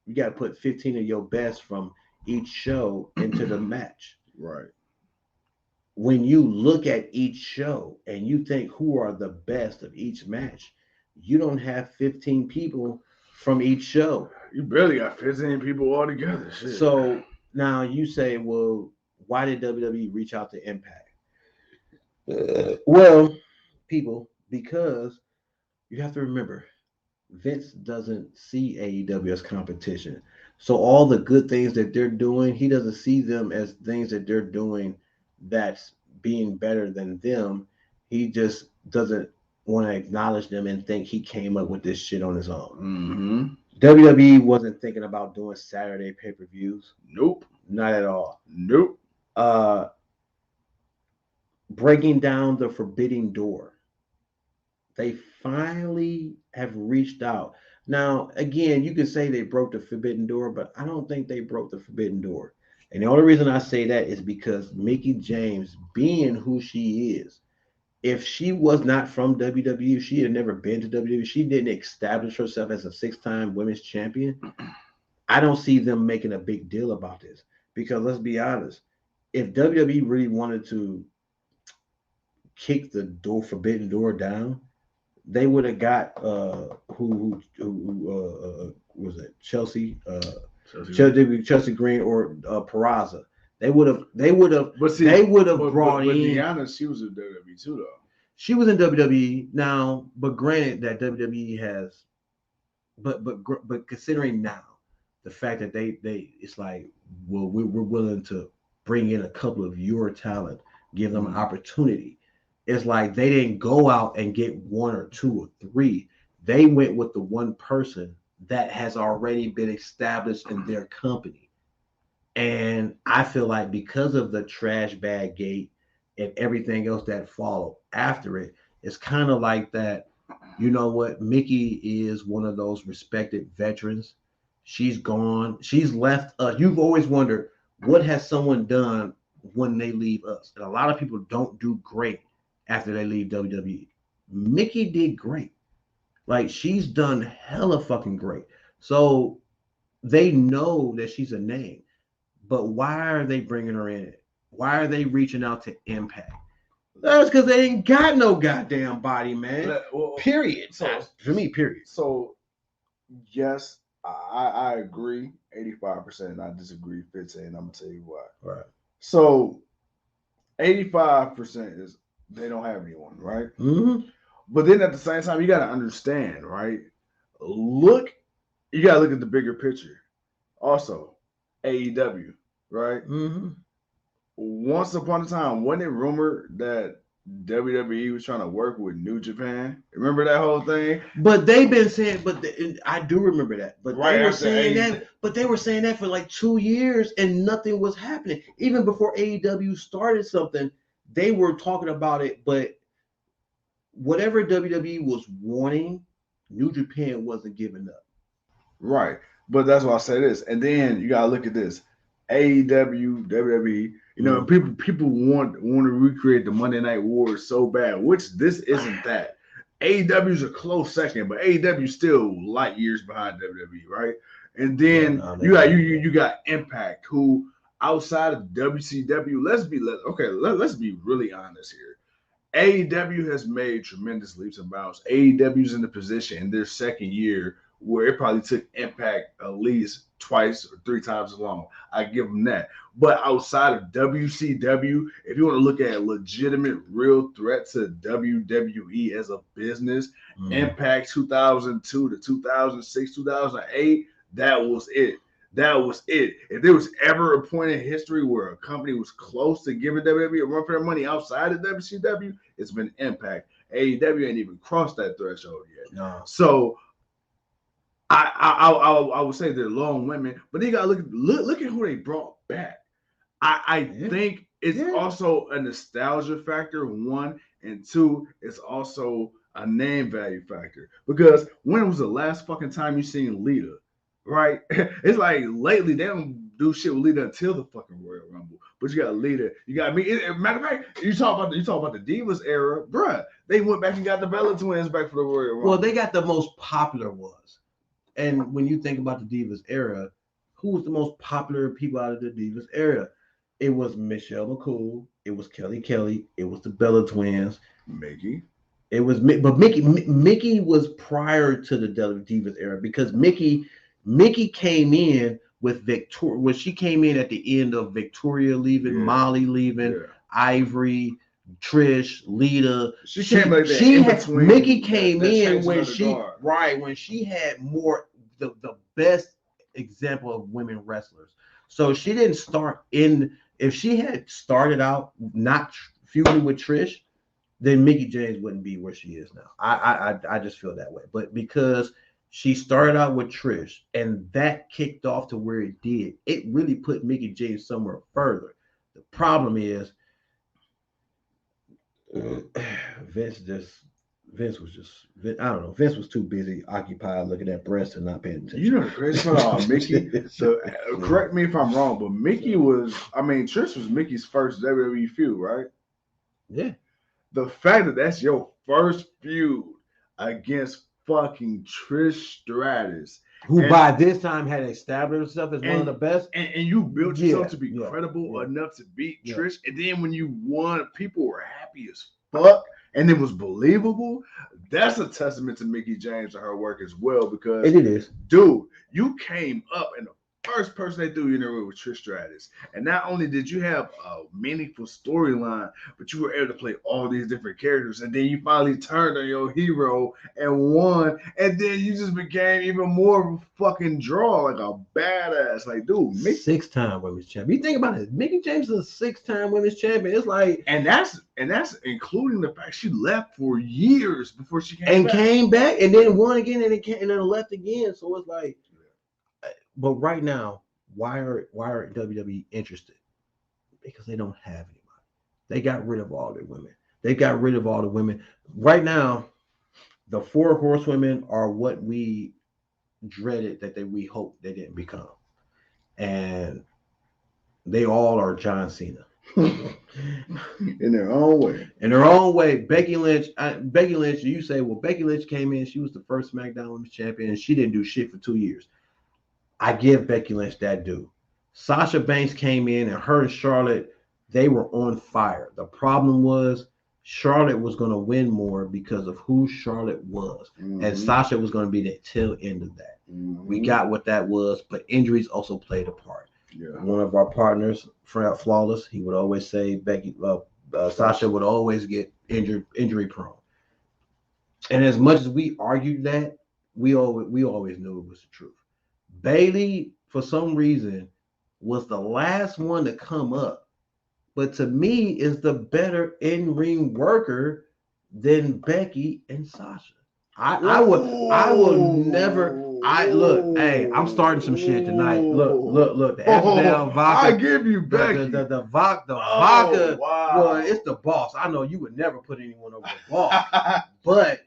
you got to put 15 of your best from each show into the match. Right. When you look at each show and you think who are the best of each match, you don't have 15 people from each show. You barely got 15 people all together. Shit. So now you say, well, why did WWE reach out to Impact? Well, people, because you have to remember, Vince doesn't see AEW as competition. So all the good things that they're doing, he doesn't see them as things that they're doing that's being better than them. He just doesn't want to acknowledge them and think he came up with this shit on his own. WWE wasn't thinking about doing Saturday pay-per-views. Nope. Not at all. Nope. Breaking down the forbidden door They finally have reached out. Now, again, you could say they broke the forbidden door, but I don't think they broke the forbidden door. And the only reason I say that is because Mickie James, being who she is, if she was not from WWE, if she had never been to WWE, she didn't establish herself as a 6-time women's champion. I don't see them making a big deal about this because let's be honest, if WWE really wanted to kick the forbidden door down, they would have got who was it Chelsea Green or Purrazzo. They would have brought in. Deonna, she was in WWE too, though. She was in WWE now, but granted that WWE has, but considering now the fact that they it's like, well, we're willing to bring in a couple of your talent, give them an opportunity. It's like they didn't go out and get 1 or 2 or 3. They went with the one person that has already been established in their company. And I feel like because of the trash bag gate and everything else that followed after it, it's kind of like that, you know what, Mickie is one of those respected veterans. She's gone. She's left us. You've always wondered, what has someone done when they leave us? And a lot of people don't do great after they leave WWE. Mickie did great. Like, she's done hella fucking great. So they know that she's a name. But why are they bringing her in? Why are they reaching out to Impact? That's because they ain't got no goddamn body, man. Period. So, for me, period. So, yes, I agree 85%, and I disagree 15%, and I'm going to tell you why. Right. So, 85% is they don't have anyone, right? Mm-hmm. But then at the same time, you got to understand, right? You got to look at the bigger picture. Also, AEW, right? Mm-hmm. Once upon a time, wasn't it rumored that WWE was trying to work with New Japan? Remember that whole thing? But they've been saying, I do remember that. But right, they were saying that. But they were saying that for like 2 years, and nothing was happening. Even before AEW started something, they were talking about it. But whatever WWE was wanting, New Japan wasn't giving up. Right. But that's why I say this. And then you gotta look at this. AEW, WWE, you know, people want to recreate the Monday Night Wars so bad, which this isn't that. AEW's a close second, but AEW's still light years behind WWE, right? And then you got Impact, who outside of WCW, let's be really honest here. AEW has made tremendous leaps and bounds. AEW's in the position in their second year where it probably took Impact at least 2 or 3 times as long. I give them that. But outside of WCW, if you want to look at a legitimate, real threat to WWE as a business, Impact 2002 to 2006, 2008, that was it. That was it. If there was ever a point in history where a company was close to giving WWE a run for their money outside of WCW, it's been Impact. AEW ain't even crossed that threshold yet. No. So I would say they're long women, but then you gotta look at who they brought back. I think it's also a nostalgia factor, 1, and 2, it's also a name value factor. Because when was the last fucking time you seen Lita? Right? It's like lately they don't do shit with Lita until the fucking Royal Rumble. But you got Lita, you got me. Matter of fact, you talk about the Divas era, bruh. They went back and got the Bella Twins back for the Royal Rumble. Well, they got the most popular ones. And when you think about the Divas era, who was the most popular people out of the Divas era? It was Michelle McCool. It was Kelly Kelly. It was the Bella Twins. Mickie. It was, but Mickie was prior to the Divas era because Mickie came in with Victoria. When she came in at the end of Victoria leaving, Molly leaving, Ivory, Trish, Lita. Mickie came in when she had more the best example of women wrestlers. So she didn't start in. If she had started out not feuding with Trish, then Mickie James wouldn't be where she is now. I just feel that way. But because she started out with Trish and that kicked off to where it did, it really put Mickie James somewhere further. The problem is Vince just Vince was just, I don't know. Vince was too busy, occupied looking at breasts and not paying attention. You know the crazy part about Mickie? So, correct me if I'm wrong, but Mickie was, Trish was Mickie's first WWE feud, right? Yeah. The fact that that's your first feud against fucking Trish Stratus, who by this time had established herself as one of the best. And you built yourself to be credible enough to beat Trish. And then when you won, people were happy as fuck. And it was believable. That's a testament to Mickie James and her work as well. Because it is, dude, you came up and the first person they threw you in there with Trish Stratus. And not only did you have a meaningful storyline, but you were able to play all these different characters. And then you finally turned on your hero and won. And then you just became even more of a fucking draw, like a badass. Like, dude, six-time women's champion. You think about it, Mickie James is a six-time women's champion. It's like, and that's including the fact she left for years before she came back and then won again and then left again. So it's like, but right now, why are WWE interested? Because they don't have anybody. They got rid of all their women. They got rid of all the women. Right now, the 4 horsewomen are what we dreaded that we hoped they didn't become. And they all are John Cena. In their own way. In their own way. Becky Lynch, you say, well, Becky Lynch came in, she was the first SmackDown Women's Champion, and she didn't do shit for 2 years. I give Becky Lynch that due. Sasha Banks came in, and her and Charlotte, they were on fire. The problem was Charlotte was going to win more because of who Charlotte was. Mm-hmm. And Sasha was going to be the tail end of that. Mm-hmm. We got what that was, but injuries also played a part. Yeah. One of our partners, Flawless, he would always say Sasha would always get injury prone. And as much as we argued that, we always knew it was the truth. Bayley, for some reason, was the last one to come up, but to me is the better in-ring worker than Becky and Sasha. I will never. Hey, I'm starting some shit tonight. Look. The FBL vodka. I give you Becky. The vodka. Wow. Well, it's the boss. I know you would never put anyone over the boss, but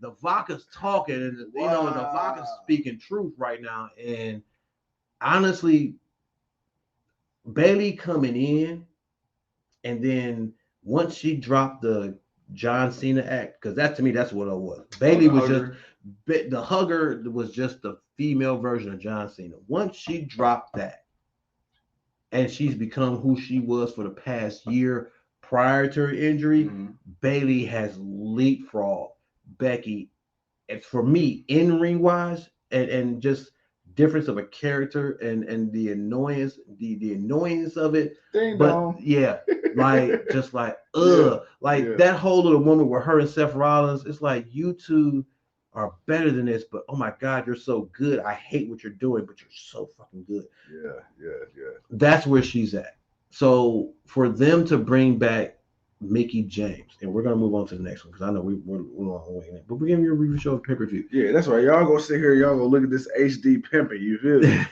the vodka's talking, and the vodka's speaking truth right now. And honestly, Bayley coming in, and then once she dropped the John Cena act, because that to me, that's what it was. Bayley was just the hugger was just the female version of John Cena. Once she dropped that, and she's become who she was for the past year prior to her injury, Bayley has leapfrogged Becky. And for me, in-ring wise, and just difference of a character and the annoyance of it. Yeah, like just like that whole little moment with her and Seth Rollins, it's like you two are better than this, but oh my God, you're so good. I hate what you're doing, but you're so fucking good. Yeah. That's where she's at. So for them to bring back Mickie James, and we're gonna move on to the next one because I know we're on way in it, but we're giving you a review show of pay-per-view. Yeah, that's right. Y'all go sit here, y'all go look at this HD pimping. You feel me?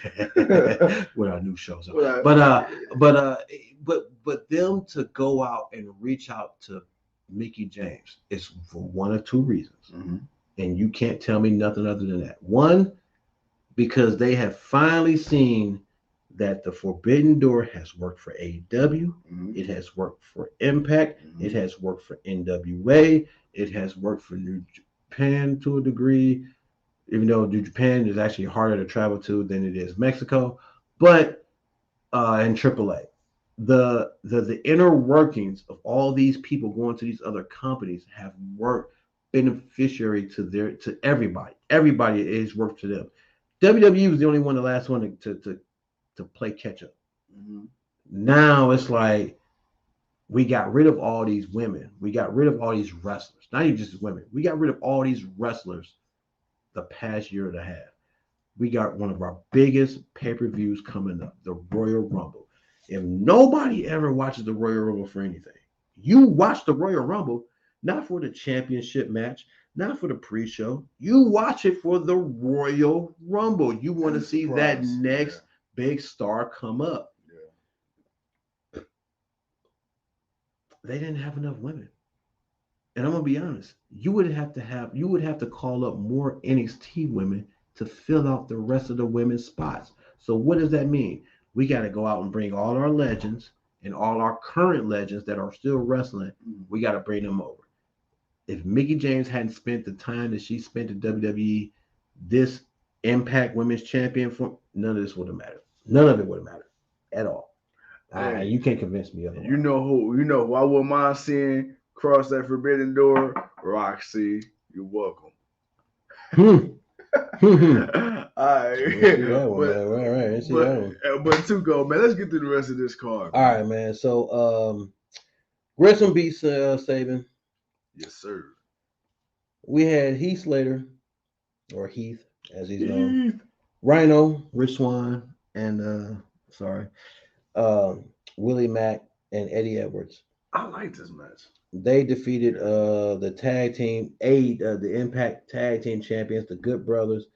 With our new shows, but them to go out and reach out to Mickie James is for one of two reasons, and you can't tell me nothing other than that. One, because they have finally seen that the Forbidden Door has worked for AEW, it has worked for Impact, it has worked for NWA, it has worked for New Japan to a degree, even though New Japan is actually harder to travel to than it is Mexico, but and AAA. The inner workings of all these people going to these other companies have worked beneficiary to everybody. Everybody is worked to them. WWE was the only one, the last one to play catch up. Now it's like we got rid of all these women. We got rid of all these wrestlers. Not even just women. We got rid of all these wrestlers the past year and a half. We got one of our biggest pay-per-views coming up, the Royal Rumble. If nobody ever watches the Royal Rumble for anything, you watch the Royal Rumble not for the championship match, not for the pre-show. You watch it for the Royal Rumble. You want to see that next big star come up. They didn't have enough women. And I'm gonna be honest, you would have to call up more NXT women to fill out the rest of the women's spots. So what does that mean? We got to go out and bring all our legends and all our current legends that are still wrestling. We got to bring them over. If Mickie James hadn't spent the time that she spent at WWE, this Impact Women's Champion, for none of this would have mattered. None of it would have mattered at all. Hey, You can't convince me otherwise. You know who I wouldn't mind seeing cross that forbidden door? Roxy, you're welcome. All right. But to go, man. Let's get through the rest of this card. All right, man. So Gresham beats Sabin. Yes, sir. We had Heath Slater, or Heath, as he's known. Rhino, Swann, and Willie, Mack, and Eddie Edwards. I like this match. They defeated the tag team, the Impact Tag Team Champions, the Good Brothers,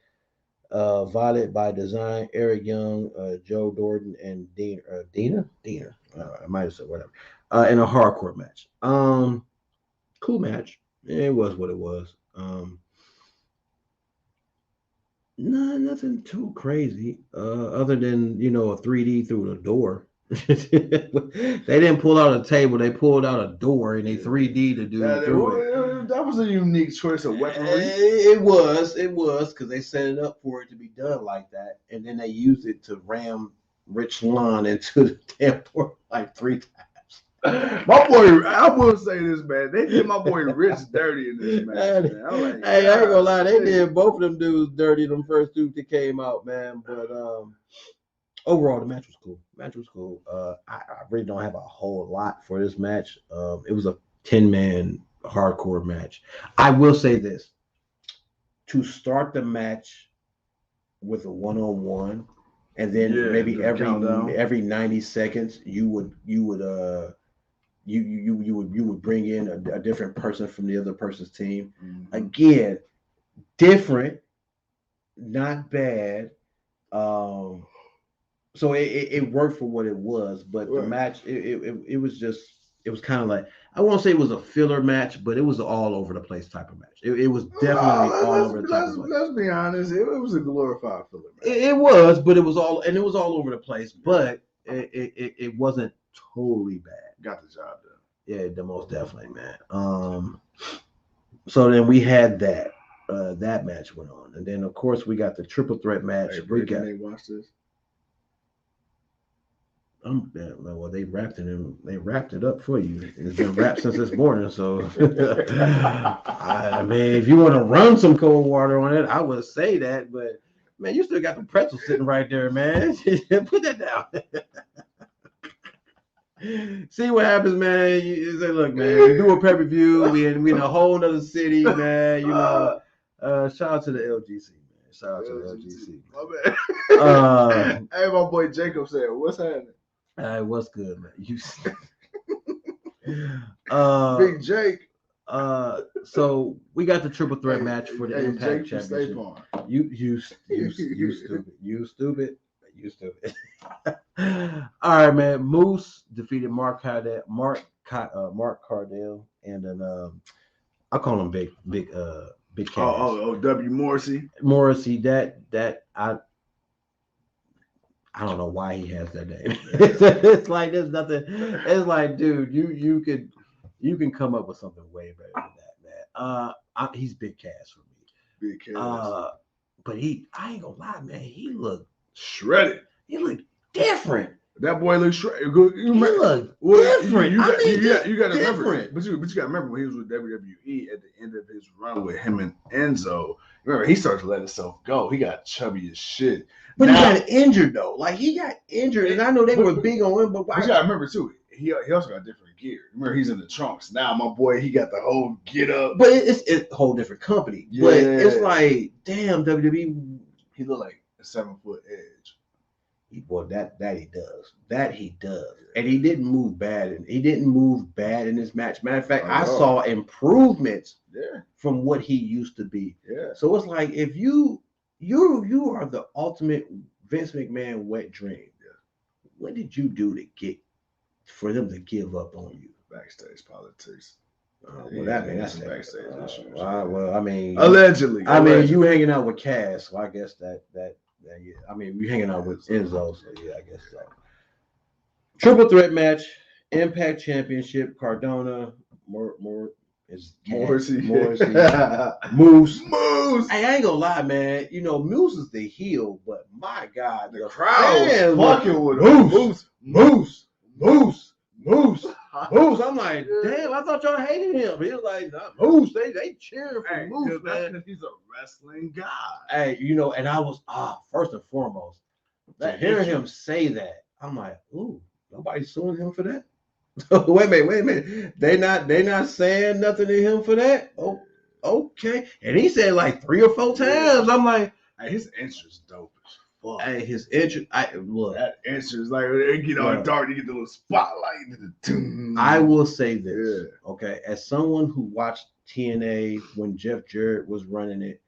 Violet by Design, Eric Young, Joe Doering, and Deonna. I might have said whatever. In a hardcore match. Cool match. It was what it was. Nothing too crazy. Other than a 3D through the door. They didn't pull out a table. They pulled out a door and they 3D to do through it. That was a unique choice of weaponry. It was because they set it up for it to be done like that, and then they used it to ram Rich Swann into the damn door like 3 times. My boy, I will say this, man. They did my boy Rich dirty in this match, man. I ain't gonna lie, they did both of them dudes dirty them first two that came out, man. But overall, the match was cool. I really don't have a whole lot for this match. It was a 10-man hardcore match. I will say this: to start the match with a 1-on-1, and then maybe every 90 seconds you would bring in a different person from the other person's team. Mm-hmm. Again, different, not bad. So it worked for what it was, but the match it was kind of like, I won't say it was a filler match, but it was all over the place type of match. It was definitely all over the place. Let's be honest, it was a glorified filler match. It was, but it was all over the place. But it wasn't totally bad. Got the job done. Yeah, the most definitely, man. So then we had that. That match went on, and then of course we got the triple threat match. Hey, they watched this. Well, they wrapped it up for you. It's been wrapped since this morning. So, I mean, if you want to run some cold water on it, I would say that. But man, you still got the pretzel sitting right there, man. Put that down. See what happens, man. You say, look, man, we do a pay-per-view. We in a whole other city, man. Shout out to the LGC, man. Shout out to the LGC. My bad. Hey, my boy Jacob said, "What's happening?" What's good, man? Big Jake. So we got the triple threat match for the Impact Championship. You stupid. All right, man. Moose defeated Mark Cardell, and then I call him Big Cass. W Morrissey. That I don't know why he has that name. It's like there's nothing. It's like, dude, you can come up with something way better than that, man. He's Big Cass for me. Big Cass. But I ain't gonna lie, man. He looked shredded. He looked different. That boy looks shredded. He looked different. You got to remember, but you got to remember when he was with WWE at the end of his run with him and Enzo. Remember, he started to let himself go. He got chubby as shit. But now, he got injured though. Like he got injured, and I know they were big on him. But you got to remember too. He also got different gear. Remember, he's in the trunks now. My boy, he got the whole get up. But it's a whole different company. Yeah. But it's like, damn, WWE. He looked like a 7-foot edge. That he does. And he didn't move bad. And he didn't move bad in this match. Matter of fact, I saw improvements from what he used to be. Yeah. So it's like, if you are the ultimate Vince McMahon wet dream. Yeah. What did you do for them to give up on you? Backstage politics. Well, that's backstage issues. Well, I mean, allegedly. You hanging out with Cass, so I guess that yeah. I mean, you hanging out with Enzo, so yeah, I guess so. Triple threat match, Impact Championship, Cardona, Morrissey. Moose. Hey, I ain't gonna lie, man. You know, Moose is the heel, but my God, the crowd fucking with Moose. I'm like, damn, I thought y'all hated him. He was like, nah, Moose, they cheering for Moose, man. Because he's a wrestling guy. Hey, you know, and I was first and foremost, to hear him say that, I'm like, ooh, nobody's suing him for that. wait a minute. They not saying nothing to him for that? Oh, okay. And he said like 3 or 4 times. I'm like, hey, his entrance dope as fuck. Hey, his entrance, look. That entrance, like it get all dark, you get the little spotlight. I will say this, okay, as someone who watched TNA when Jeff Jarrett was running it,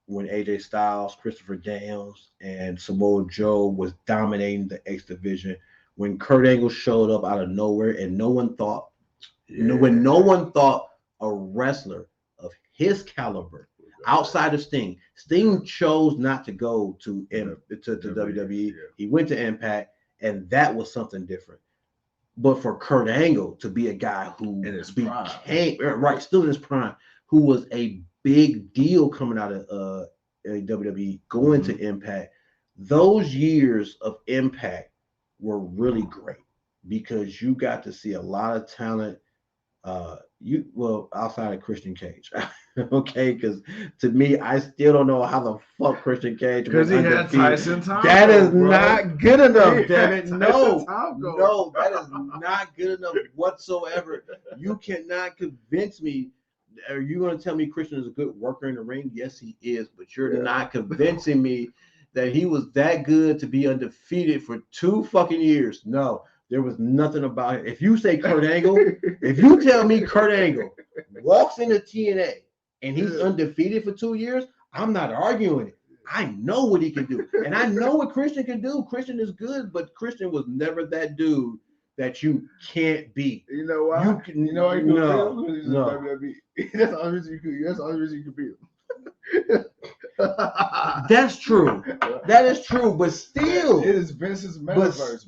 when AJ Styles, Christopher Daniels, and Samoa Joe was dominating the X division, when Kurt Angle showed up out of nowhere and no one thought, when no one thought a wrestler of his caliber outside of Sting chose not to go to WWE. Yeah. He went to Impact, and that was something different. But for Kurt Angle to be a guy who still in his prime, who was a big deal coming out of WWE, going to Impact, those years of Impact were really great because you got to see a lot of talent. Outside of Christian Cage, okay, because to me, I still don't know how the fuck Christian Cage, because he had Tyson Tomko. That is not good enough, damn it. No, that is not good enough whatsoever. You cannot convince me. Are you going to tell me Christian is a good worker in the ring? Yes, he is, but you're not convincing me that he was that good to be undefeated for 2 fucking years. No. There was nothing about it. If you say Kurt Angle, if you tell me Kurt Angle walks into TNA and he's undefeated for 2 years, I'm not arguing it. I know what he can do. And I know what Christian can do. Christian is good, but Christian was never that dude that you can't beat. You know why? You can beat him? WWE. That's the only reason you can beat him. That's true. That is true, but still, it is Vince's metaverse.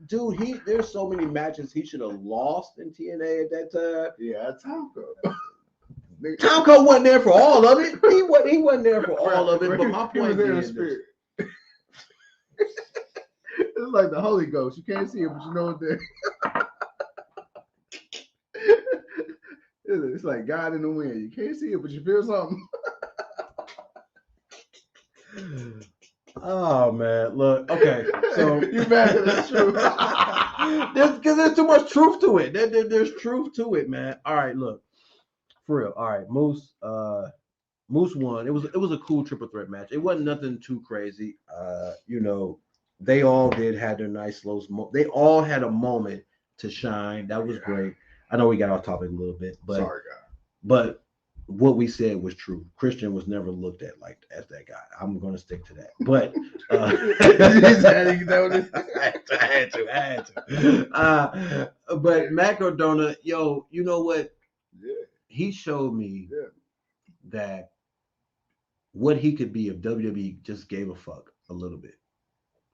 Dude, there's so many matches he should have lost in TNA at that time. Yeah, Tomko. Tomko wasn't there for all of it. He wasn't there for all of it. But my point is, it's like the Holy Ghost. You can't see it, but you know what there. It's like God in the wind. You can't see it, but you feel something. Oh man, look. Okay, so you mad that that's true? There's too much truth to it. There's truth to it, man. All right, look, for real. All right, Moose won. It was a cool triple threat match. It wasn't nothing too crazy. You know, they all had their nice slow. They all had a moment to shine. That was great. I know we got off topic a little bit, but sorry, God. But what we said was true. Christian was never looked at as that guy. I'm going to stick to that. But I had to. But Mack Cardona, yo, you know what? Yeah. He showed me that what he could be if WWE just gave a fuck a little bit.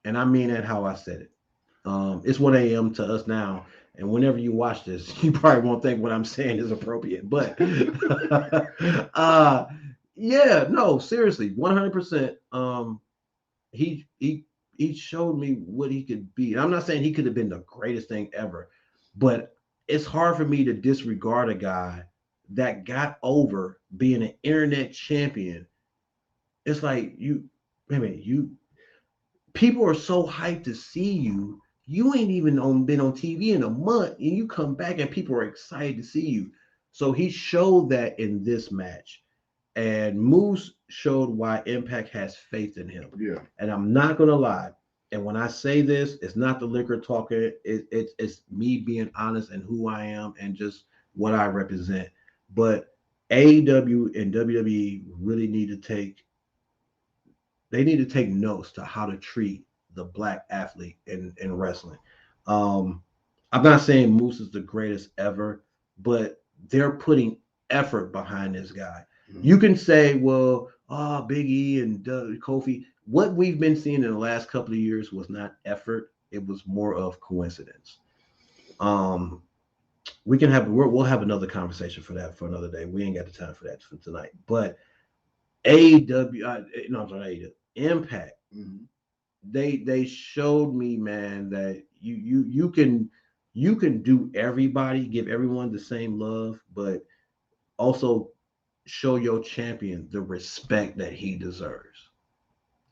And I mean that how I said it. It's 1 a.m. to us now. And whenever you watch this, you probably won't think what I'm saying is appropriate. But seriously, 100%. He showed me what he could be. And I'm not saying he could have been the greatest thing ever, but it's hard for me to disregard a guy that got over being an internet champion. It's like people are so hyped to see you. You ain't even been on TV in a month, and you come back and people are excited to see you. So he showed that in this match. And Moose showed why Impact has faith in him. Yeah. And I'm not going to lie. And when I say this, it's not the liquor talking. It's me being honest and who I am and just what I represent. But AEW and WWE really need to take notes to how to treat the black athlete in wrestling. I'm not saying Moose is the greatest ever, but they're putting effort behind this guy. You can say, well, Big E and Kofi. What we've been seeing in the last couple of years was not effort; it was more of coincidence. We can have we'll have another conversation for that for another day. We ain't got the time for that for tonight. But Impact. They showed me, man, that you can do everybody, give everyone the same love, but also show your champion the respect that he deserves.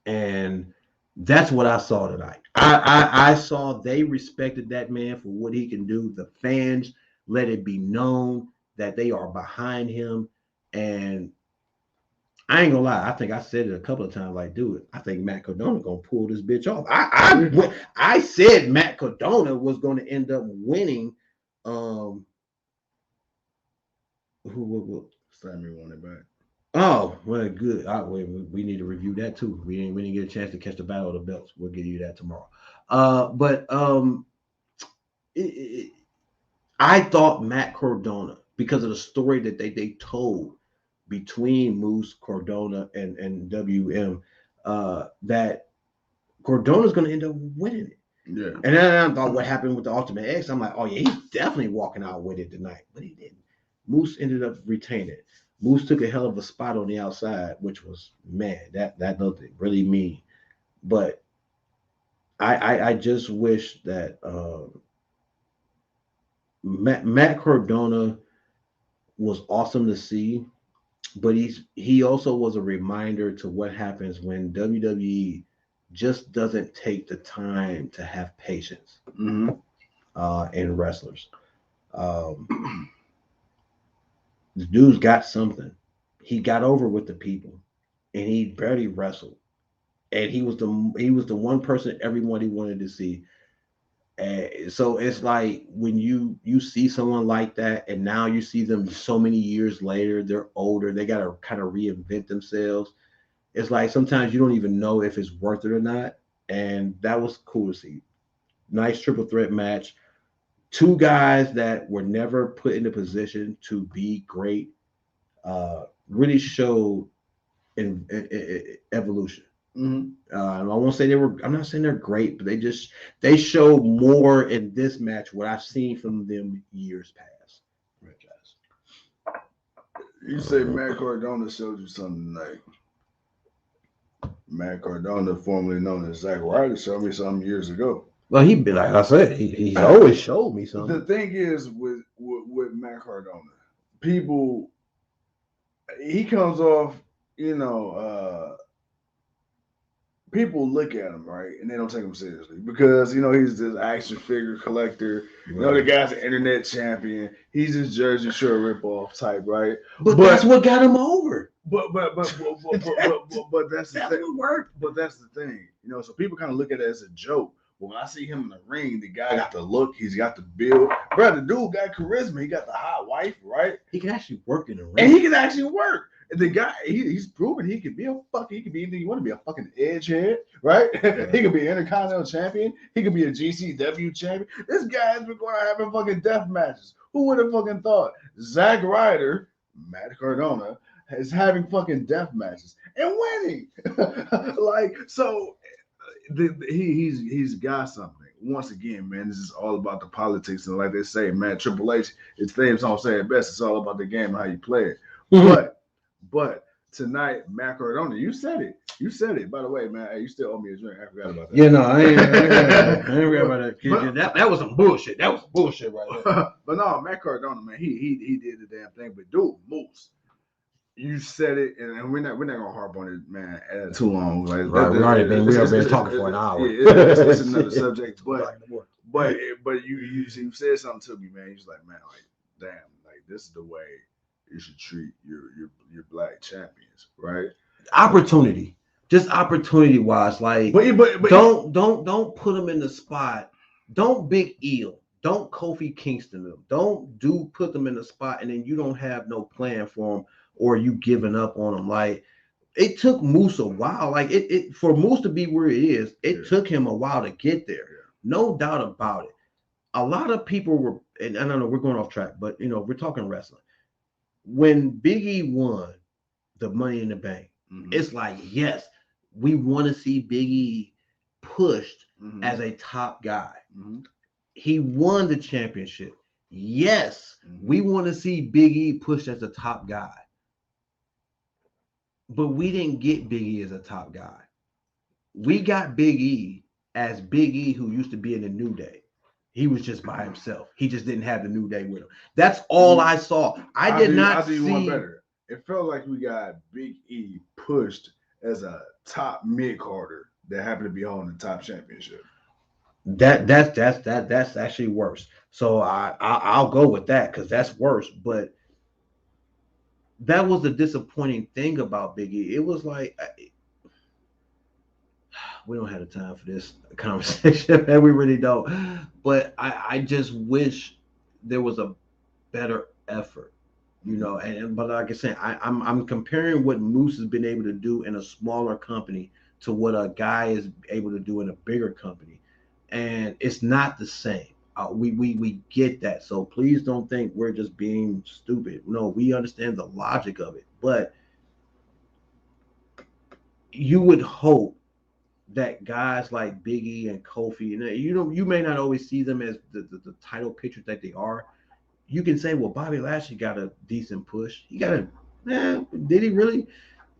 And that's what I saw tonight. I saw they respected that man for what he can do. The fans let it be known that they are behind him. And I ain't gonna lie, I think I said it a couple of times, like, dude, I think Matt Cardona gonna pull this bitch off. I said Matt Cardona was gonna end up winning. Who Sammy won it back. Oh, well, good. We need to review that too. We didn't get a chance to catch the Battle of the Belts. We'll give you that tomorrow. I thought Matt Cardona, because of the story that they told between Moose, Cardona, and WM, that Cardona's going to end up winning it. Yeah. And then I thought what happened with the Ultimate X, I'm like, oh yeah, he's definitely walking out with it tonight. But he didn't. Moose ended up retaining it. Moose took a hell of a spot on the outside, which was, man, that looked really mean. But I just wish that Matt Cardona was awesome to see, but he also was a reminder to what happens when WWE just doesn't take the time to have patience in wrestlers. The dude's got something. He got over with the people, and he barely wrestled. And he was the one person everybody wanted to see. So it's like when you see someone like that, and now you see them so many years later, they're older, they got to kind of reinvent themselves. It's like sometimes you don't even know if it's worth it or not. And that was cool to see. Nice triple threat match. Two guys that were never put in a position to be great really showed in evolution. I won't say I'm not saying they're great, but they showed more in this match what I've seen from them years past. You say Matt Cardona showed you something tonight. Matt Cardona, formerly known as Zack Ryder, showed me something years ago. Well, like I said, he always showed me something. The thing is with Matt Cardona, people, he comes off, people look at him, right, and they don't take him seriously because, he's this action figure collector. Right. The guy's an internet champion. He's this Jersey Shore ripoff type, right? But that's what got him over. But that's the thing. But that's the thing, so people kind of look at it as a joke. When I see him in the ring, the guy got the look, he's got the build. Bro, the dude got charisma. He got the hot wife, right? He can actually work in the ring. And he can actually work. And the guy, he's proven he can be anything you want to be, a fucking edgehead, right? He could be an Intercontinental champion. He could be a GCW champion. This guy has been going out having fucking death matches. Who would have fucking thought? Zack Ryder, Matt Cardona, is having fucking death matches and winning. He's got something. Once again, man, this is all about the politics. And like they say, man, Triple H, his theme song say it best. It's all about the game and how you play it. But tonight, Matt Cardona, you said it. By the way, man, hey, you still owe me a drink. I forgot about that. Yeah, no, I ain't forgot about that. That was some bullshit. That was bullshit right there. But no, Matt Cardona, man, he did the damn thing. But dude, Moose, you said it, and we're not gonna harp on it, man, too long. Like we already been talking for an hour. It's another subject, but you said something to me, man. You're just like, man, like, damn, like this is the way you should treat your black champions, right? Opportunity, just opportunity wise, like, but don't put them in the spot. Don't Big Eel. Don't Kofi Kingston them. Don't put them in the spot, and then you don't have no plan for them, or you giving up on them. Like, it took Moose a while. Like it for Moose to be where he is, it took him a while to get there. No doubt about it. A lot of people and I don't know, we're going off track, but we're talking wrestling. When Big E won the Money in the Bank, it's like, yes, we want to see Big E pushed as a top guy. He won the championship. Yes, we want to see Big E pushed as a top guy. But we didn't get Big E as a top guy. We got Big E as Big E, who used to be in the New Day. He was just by himself. He just didn't have the New Day with him. That's all I saw. I did not see. One better. It felt like we got Big E pushed as a top mid-carder that happened to be holding the top championship. That's actually worse. So I'll go with that because that's worse. But that was the disappointing thing about Big E. It was like, we don't have the time for this conversation, and we really don't. But I just wish there was a better effort, but like I said, I'm comparing what Moose has been able to do in a smaller company to what a guy is able to do in a bigger company, and it's not the same. We get that, so please don't think we're just being stupid. No, we understand the logic of it, but you would hope that guys like Big E and Kofi, and you may not always see them as the title picture that they are. You can say, well, Bobby Lashley got a decent push. Did he really?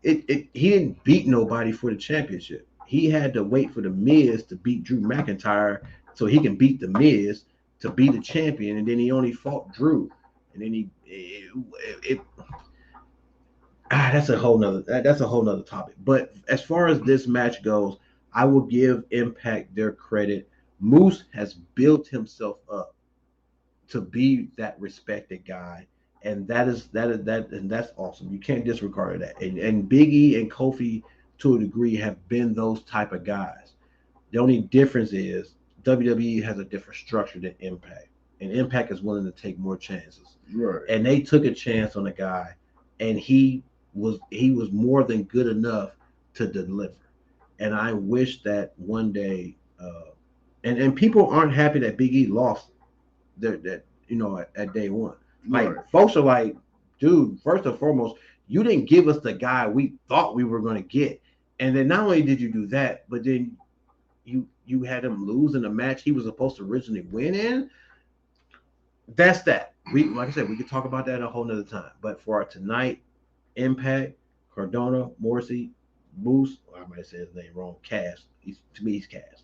He didn't beat nobody for the championship. He had to wait for the Miz to beat Drew McIntyre so he can beat the Miz to be the champion, and then he only fought Drew, and then that's a whole nother topic. But as far as this match goes, I will give Impact their credit. Moose has built himself up to be that respected guy, and that's awesome. You can't disregard that. And Big E and Kofi, to a degree, have been those type of guys. The only difference is WWE has a different structure than Impact, and Impact is willing to take more chances. Right. And they took a chance on a guy, and he was more than good enough to deliver. And I wish that one day, and people aren't happy that Big E lost at day one. Like, right. Folks are like, dude, first and foremost, you didn't give us the guy we thought we were going to get. And then not only did you do that, but then you had him lose in a match he was supposed to originally win in. That's that. Like I said, we could talk about that at a whole nother time. But for our tonight, Impact, Cardona, Morrissey, Moose, I might have said his name wrong, Cass. To me, he's Cass.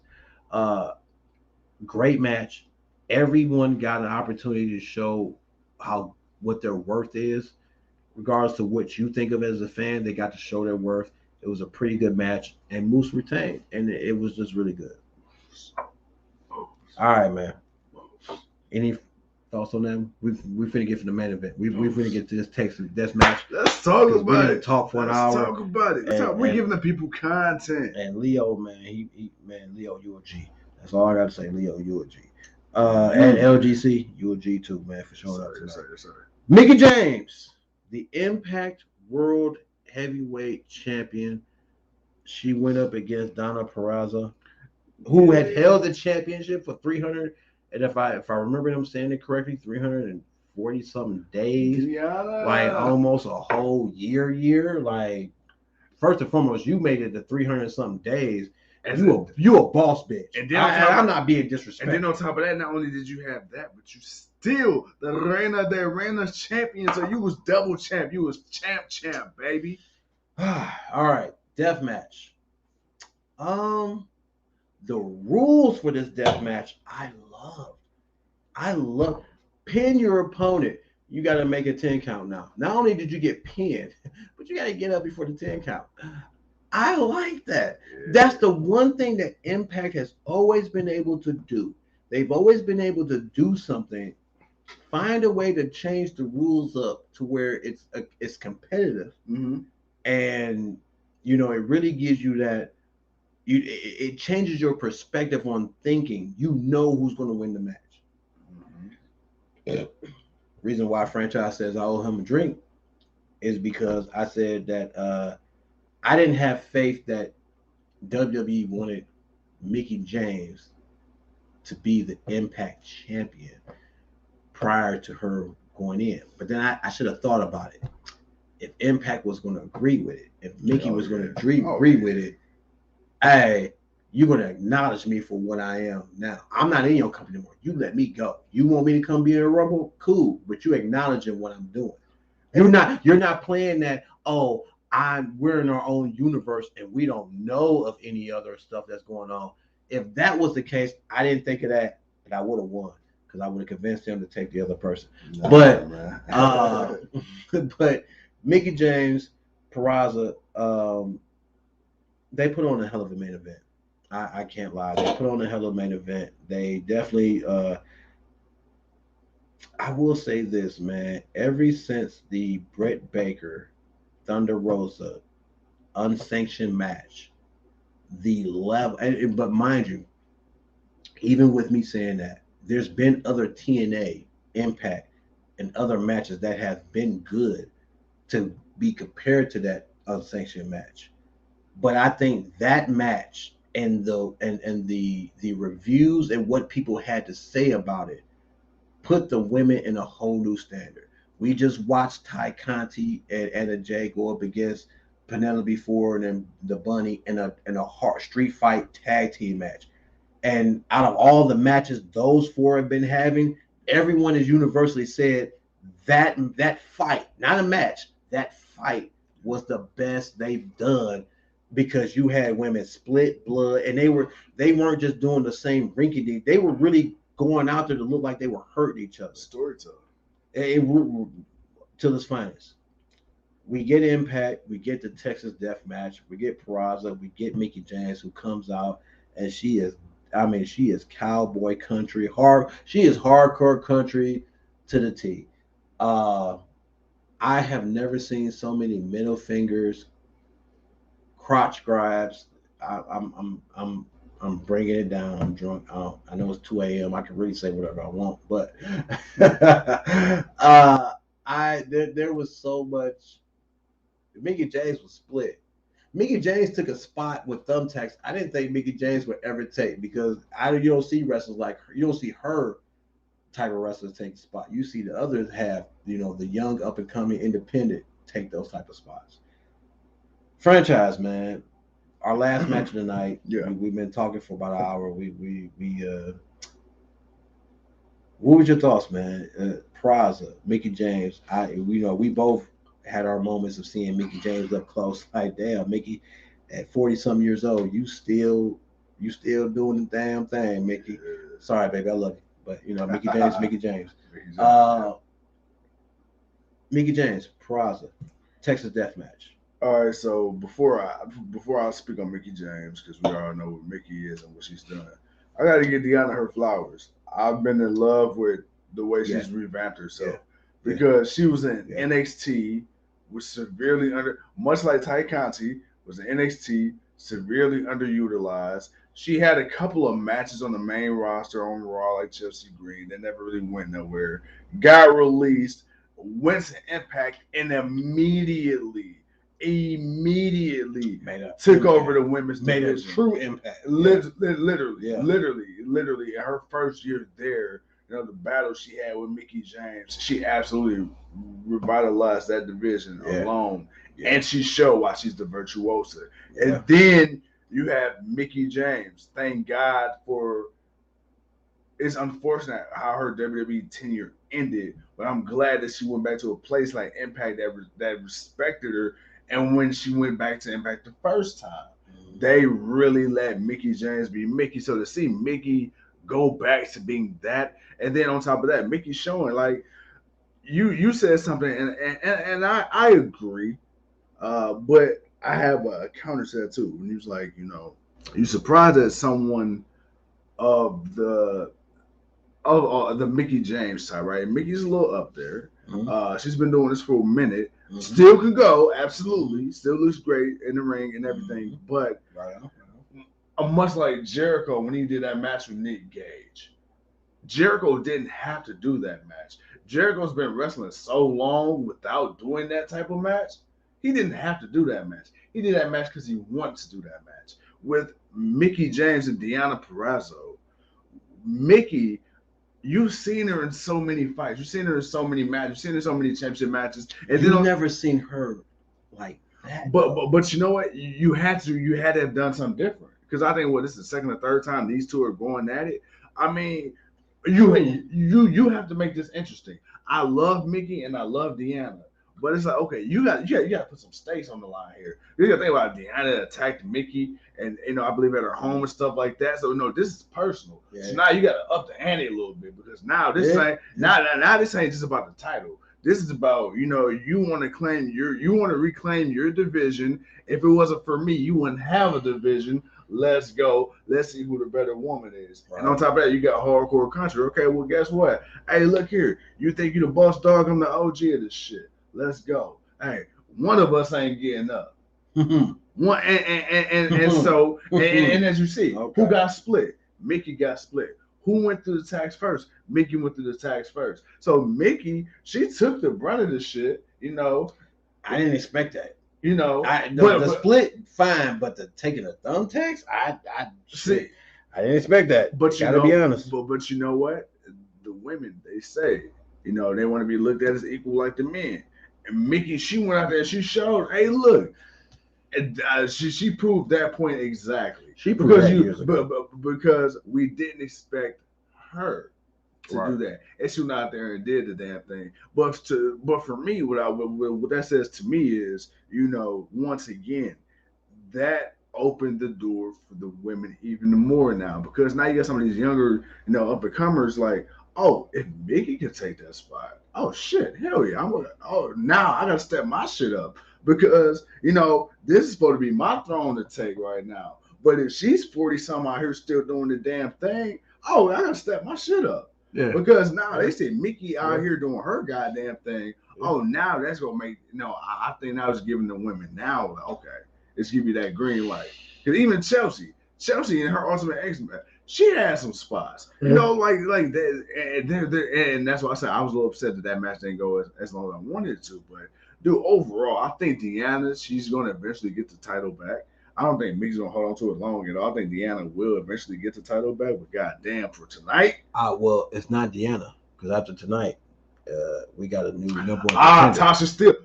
Great match. Everyone got an opportunity to show what their worth is, regardless of what you think of as a fan. They got to show their worth. It was a pretty good match, and Moose retained, and it was just really good. All right, man. Any thoughts on them? We finna get from the main event. We finna get to this match. Let's talk about it. Talk for an hour. Let's talk about it. We're giving the people content. And Leo, man, Leo, you a G. That's all I gotta say. Leo, you a G. And LGC, you a G too, man, for showing up tonight. Sorry. Mickie James, the Impact World Heavyweight Champion. She went up against Deonna Purrazzo, who had held the championship for 300, and if I remember them saying it correctly, 340 something days, like almost a whole year. Like, first and foremost, you made it to 300 something days. And you a boss bitch. And then I'm not being disrespectful. And then on top of that, not only did you have that, but you still the Reina de Reinas champion. So you was double champ. You was champ, baby. All right, death match. The rules for this death match, I love. Pin your opponent. You got to make a 10 count now. Not only did you get pinned, but you got to get up before the 10 count. I like that. Yeah. That's the one thing that Impact has always been able to do. They've always been able to do something, find a way to change the rules up to where it's competitive, and it really gives you that. It changes your perspective on thinking. You know who's going to win the match. Reason why Franchize says I owe him a drink is because I said that. I didn't have faith that WWE wanted Mickie James to be the Impact champion. prior to her going in. But then I should have thought about it. If Impact was going to agree with it, if Mickie was going to agree with it, hey, you're going to acknowledge me for what I am now. I'm not in your company anymore. You let me go. You want me to come be in a Rumble? Cool. But you acknowledging what I'm doing. You're not playing that, we're in our own universe and we don't know of any other stuff that's going on. If that was the case, I didn't think of that, but I would have won because I would have convinced him to take the other person. But Mickie James, Purrazzo, they put on a hell of a main event. I can't lie. They put on a hell of a main event. They definitely I will say this, man. Ever since the Britt Baker Thunder Rosa unsanctioned match, the level, but mind you, even with me saying that, there's been other TNA, Impact, and other matches that have been good to be compared to that unsanctioned match. But I think that match and the reviews and what people had to say about it put the women in a whole new standard. We just watched Ty Conti and Anna Jay go up against Penelope Ford and the Bunny in a hard street fight tag team match. And out of all the matches those four have been having, everyone has universally said that fight, not a match, that fight was the best they've done because you had women split blood and they weren't just doing the same rinky dink. They were really going out there to look like they were hurting each other. Storytelling. Till its finest. We get Impact, we get the Texas Death Match, we get Purrazzo, we get Mickie James, who comes out and she is cowboy country, she is hardcore country to the T. I have never seen so many middle fingers, crotch grabs. I'm bringing it down. I'm drunk. I know it's 2 a.m. I can really say whatever I want, but there was so much. Mickie James was split. Mickie James took a spot with thumbtacks I didn't think Mickie James would ever take because you don't see wrestlers like her. You don't see her type of wrestlers take the spot. You see the others have, the young up and coming independent take those type of spots. Franchise, man. Our last match of the night. Yeah. We've been talking for about an hour. What was your thoughts, man? Purrazzo, Mickie James. We both had our moments of seeing Mickie James up close. Like, damn, Mickie, at 40-some years old, you still doing the damn thing, Mickie. Sorry, baby, I love you, but Mickie James, Mickie James. Mickie James, Purrazzo, Texas Death Match. All right, so before I speak on Mickie James, because we all know what Mickie is and what she's done, I got to give Deonna her flowers. I've been in love with the way she's revamped herself because she was in NXT, was severely much like Ty Conti, was in NXT, severely underutilized. She had a couple of matches on the main roster on Raw, like Chelsea Green, that never really went nowhere. Got released, went to Impact, and immediately took over the women's division. Made a true impact. Literally, in her first year there, the battle she had with Mickie James, she absolutely revitalized that division alone. Yeah. And she showed why she's the virtuosa. Yeah. And then you have Mickie James. Thank God for. It's unfortunate how her WWE tenure ended, but I'm glad that she went back to a place like Impact that respected her. And when she went back to Impact the first time, they really let Mickie James be Mickie. So to see Mickie go back to being that, and then on top of that, Mickie showing like you said something, and I agree, but I have a counter to that too. And he was like, you surprised that someone of the Mickie James side, right? Mickey's a little up there. Mm-hmm. She's been doing this for a minute. Mm-hmm. Still can go, absolutely. Still looks great in the ring and everything. But much like Jericho when he did that match with Nick Gage, Jericho didn't have to do that match. Jericho's been wrestling so long without doing that type of match. He didn't have to do that match. He did that match because he wanted to do that match. With Mickie James and Deonna Purrazzo, Mickie, you've seen her in so many fights. You've seen her in so many matches. You've seen her in so many championship matches. And you've never seen her like that. But you know what? You had to have done something different. Because I think this is the second or third time these two are going at it. I mean, you have to make this interesting. I love Mickie and I love Deonna. But it's like, okay, you got to put some stakes on the line here. You got to think about Deonna attacked Mickie, and I believe at her home and stuff like that. So no, this is personal. Yeah. So now you got to up the ante a little bit because now this ain't now this ain't just about the title. This is about you want to reclaim your division. If it wasn't for me, you wouldn't have a division. Let's go. Let's see who the better woman is. Right. And on top of that, you got hardcore country. Okay, well, guess what? Hey, look here. You think you the boss dog? I'm the OG of this shit. Let's go. Hey, one of us ain't getting up. One and so as you see, who got split? Mickie got split. Who went through the tax first? Mickie went through the tax first. So Mickie, she took the brunt of the shit. I didn't expect that. The split fine, but the taking a thumbtacks, I didn't expect that. But you gotta be honest. But you know what? The women, they say, they want to be looked at as equal like the men. And Mickie, she went out there and she showed, hey, look, and, she proved that point exactly. She proved that years ago. Because we didn't expect her to do that, and she went out there and did the damn thing. But for me, what that says to me is, once again, that opened the door for the women even more now, because now you got some of these younger, up and comers like, oh, if Mickie can take that spot, oh shit, hell yeah, now I gotta step my shit up because this is supposed to be my throne to take right now. But if she's 40 something out here still doing the damn thing, oh, I gotta step my shit up. Yeah. Because now they say Mickie out here doing her goddamn thing. Yeah. Oh, now that's gonna make I think now it's giving the women now okay, let's give you that green light. Because even Chelsea in her Ultimate X match, she had some spots, like that, and that's why I said I was a little upset that match didn't go as long as I wanted it to. But dude, overall, I think Deonna, she's gonna eventually get the title back. I don't think Mickie's gonna hold on to it long at all. I think Deonna will eventually get the title back, but goddamn, for tonight. Well, it's not Deonna, because after tonight, we got a new number one. Tasha Steelz.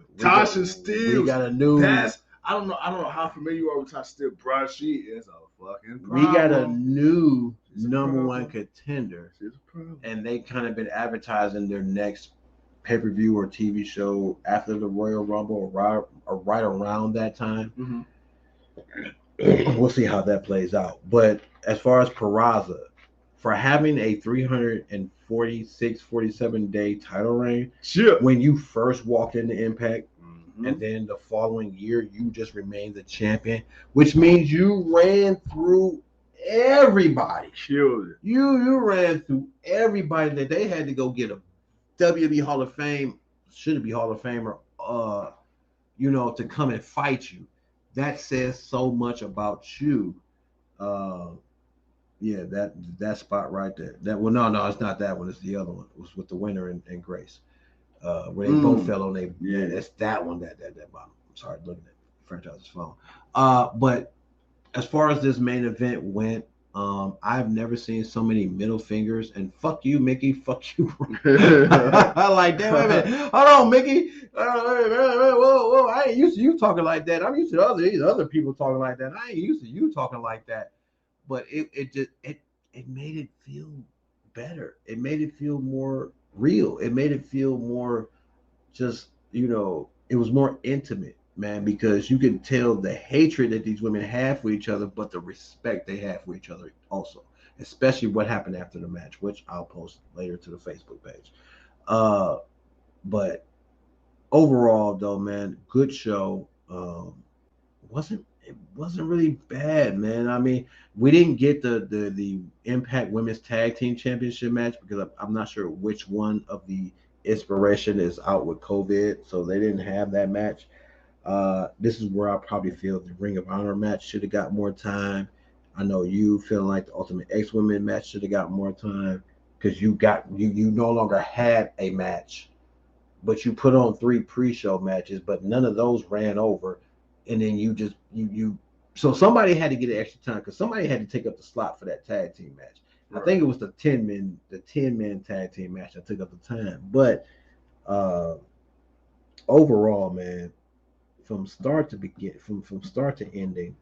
We got a new. I don't know how familiar you are with Tasha Steelz, bro. She is a fucking problem. We got a new number one contender, and they kind of been advertising their next pay-per-view or TV show after the Royal Rumble or right around that time. Mm-hmm. We'll see how that plays out. But as far as Purrazzo, for having a 347 day title reign, when you first walked into Impact, and then the following year you just remained the champion, which means you ran through everybody. You ran through everybody that they had to go get a WWE Hall of Fame, should be Hall of Famer, to come and fight you. That says so much about you. That spot right there. No, it's not that one. It's the other one. It was with the winner and Grace. Where they both fell on their. Yeah, that's that one. That bottom. I'm sorry, looking at Franchize's phone. But as far as this main event went, I've never seen so many middle fingers and fuck you, Mickie, fuck you. I like that. Wait a minute. Hold on, Mickie. Whoa. I ain't used to you talking like that. I'm used to these other people talking like that. I ain't used to you talking like that. But it made it feel better. It made it feel more real. It made it feel more just, it was more intimate, man, because you can tell the hatred that these women have for each other, but the respect they have for each other also, especially what happened after the match, which I'll post later to the Facebook page. But overall, though, man, good show. It wasn't really bad, man. I mean, we didn't get the Impact Women's Tag Team Championship match because I'm not sure which one of the Inspiration is out with COVID, so they didn't have that match. This is where I probably feel the Ring of Honor match should have got more time. I know you feeling like the Ultimate X Women match should have got more time because you no longer had a match, but you put on 3 pre-show matches, but none of those ran over. And then so somebody had to get extra time because somebody had to take up the slot for that tag team match. I think it was the 10-man tag team match that took up the time. But overall, man, from start to ending,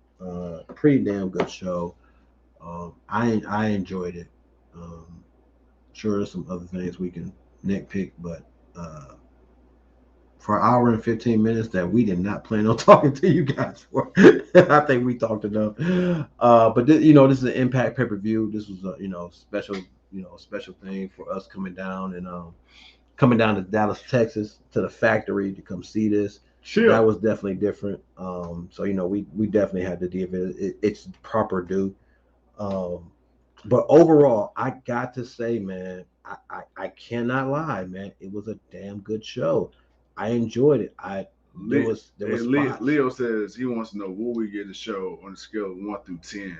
pretty damn good show. I enjoyed it. Sure, there's some other things we can nitpick, but for an hour and 15 minutes that we did not plan on talking to you guys for, I think we talked enough. But this is an Impact pay-per-view. This was a special thing for us coming down to Dallas, Texas, to the factory to come see this. Sure. That was definitely different. So we definitely had to give it its proper due. But overall, I got to say, man, I cannot lie, man. It was a damn good show. I enjoyed it. There was Leo says he wants to know will we get the show on a scale of 1 through 10.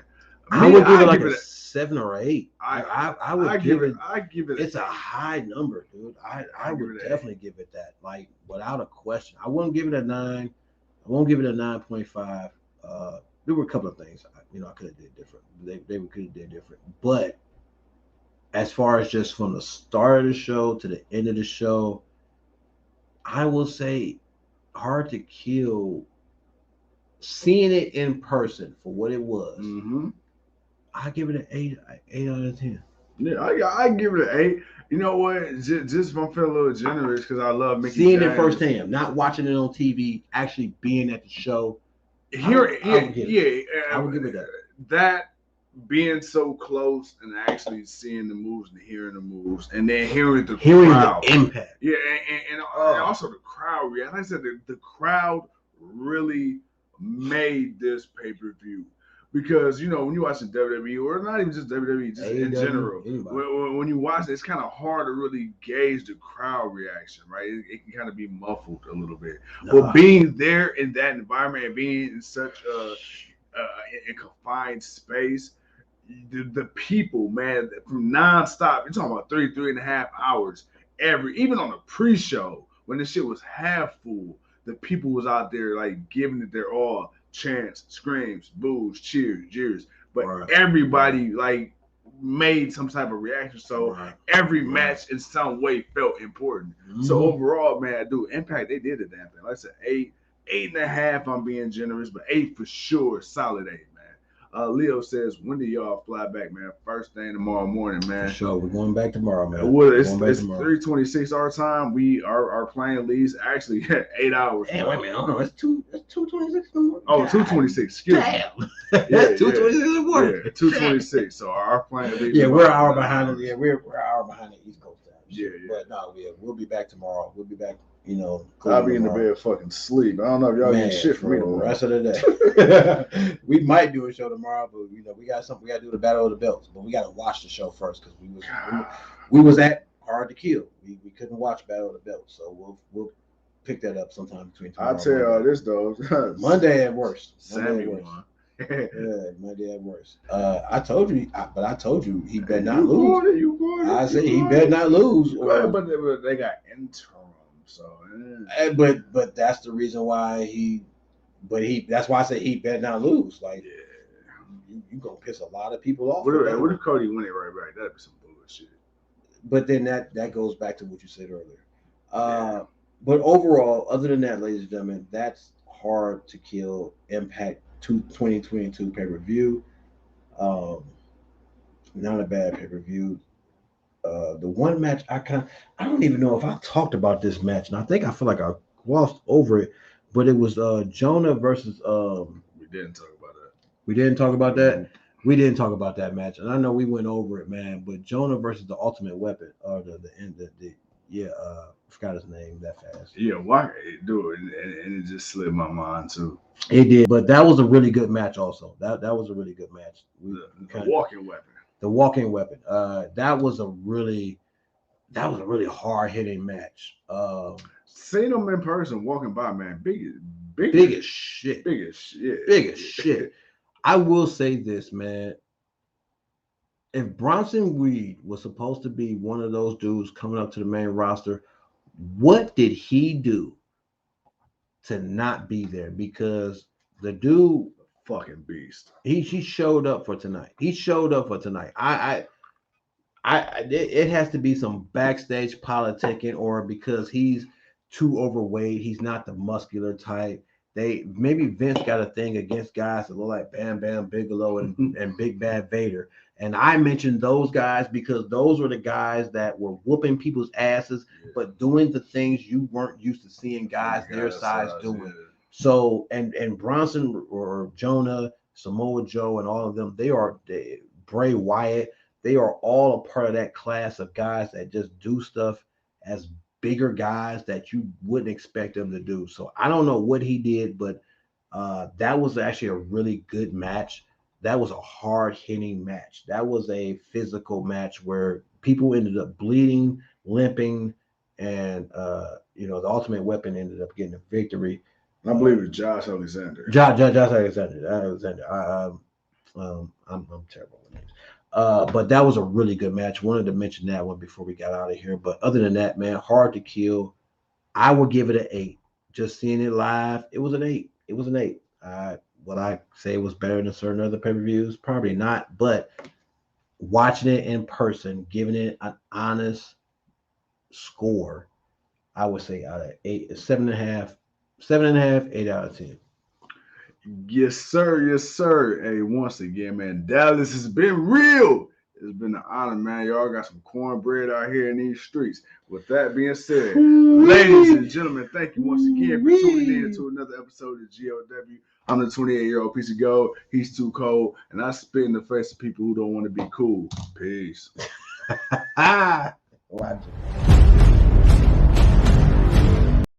I would give it like a 7 or 8. I would give it. It's a high number, dude. I would definitely give it that, like, without a question. I wouldn't give it a 9. I won't give it a 9.5. There were a couple of things I could have did different. They could have did different, but as far as just from the start of the show to the end of the show, I will say Hard to Kill. Seeing it in person for what it was, I give it an 8 out of 10. Yeah, I give it an 8. You know what? Just if I'm feeling a little generous because I love Mickie. Seeing it firsthand, not watching it on TV, actually being at the show. I would give it that. That being so close and actually seeing the moves and hearing the moves and then hearing the impact. Yeah, and also the crowd. Yeah, like I said, the crowd really made this pay-per-view. Because, when you watch the WWE, or not even just WWE, just in general, when you watch it, it's kind of hard to really gauge the crowd reaction, right? It can kind of be muffled a little bit. But being there in that environment and being in such a confined space, the people, man, from nonstop, you're talking about 3.5 hours even on the pre-show, when the shit was half full, the people was out there, like, giving it their all. Chants, screams, boos, cheers, jeers, but everybody like made some type of reaction. So every match in some way felt important. So overall, man, Impact, they did the damn thing. Like I said, 8.5. I'm being generous, but 8 for sure, solid 8, man. Leo says, when do y'all fly back, man? First thing tomorrow morning, man. For sure, we're going back tomorrow, man. It's 3:26 our time. Our plane leaves actually 8 hours. Hey, wait a minute, no, it's 2:26 in the morning. Oh, 2:26. Excuse me. That's 2:26 in the morning. Yeah, 2:26. So our plane leaves. Yeah, we're an hour behind. Yeah, we're an hour behind the East Coast time. Yeah. But no, we'll be back tomorrow. We'll be back. I'll be in the bed fucking sleep. I don't know if y'all get shit for me tomorrow. The rest of the day. We might do a show tomorrow, but we got something. We got to do the Battle of the Belts, but we got to watch the show first because we was at Hard to Kill. We couldn't watch Battle of the Belts, so we'll pick that up sometime between. I'll tell y'all this though. Monday at worst. Sammy won. Yeah, Monday at worst. I told you he better not lose. I said he better not lose. But they got interim. So, but that's the reason why that's why I say he better not lose. Like, you gonna piss a lot of people off. What if Cody win it right back? That'd be some bullshit. But then that goes back to what you said earlier. But overall, other than that, ladies and gentlemen, that's Hard to Kill Impact 2022 pay-per-view. Not a bad pay-per-view. The one match I don't even know if I talked about this match, and I feel like I glossed over it, but it was Jonah versus we didn't talk about that. We didn't talk about that. We didn't talk about that match, and I know we went over it, man. But Jonah versus the Ultimate Weapon, or I forgot his name that fast. Yeah, why do it? And it just slipped my mind too. It did, but that was a really good match. Also, that was a really good match. The walking weapon. The walking weapon. That was a really hard hitting match. Seeing them in person walking by, man, big as shit. I will say this, man. If Bronson Reed was supposed to be one of those dudes coming up to the main roster, what did he do to not be there? Because the dude, fucking beast. He showed up for tonight. I It has to be some backstage politicking, or because he's too overweight, he's not the muscular type. Maybe Vince got a thing against guys that look like Bam Bam Bigelow and Big Bad Vader. And I mentioned those guys because those were the guys that were whooping people's asses, but doing the things you weren't used to seeing guys their size doing. Yeah. So and Bronson or Jonah, Samoa Joe, and all of them, Bray Wyatt. They are all a part of that class of guys that just do stuff as bigger guys that you wouldn't expect them to do. So I don't know what he did, but that was actually a really good match. That was a hard-hitting match. That was a physical match where people ended up bleeding, limping, and the Ultimate Weapon ended up getting a victory. I believe it was Josh Alexander. Josh Alexander. I'm terrible with names. But that was a really good match. Wanted to mention that one before we got out of here. But other than that, man, Hard to Kill. I would give it an 8. Just seeing it live, it was an 8. It was an 8. Would I say it was better than certain other pay-per-views? Probably not. But watching it in person, giving it an honest score, I would say out of 8, 7.5, 7.5, 8 out of 10. Yes, sir. Yes, sir. Hey, once again, man, Dallas has been real. It's been an honor, man. Y'all got some cornbread out here in these streets. With that being said, ladies and gentlemen, thank you once again for tuning in to another episode of GOW. I'm the 28-year-old piece of gold. He's too cold. And I spit in the face of people who don't want to be cool. Peace. Watch it.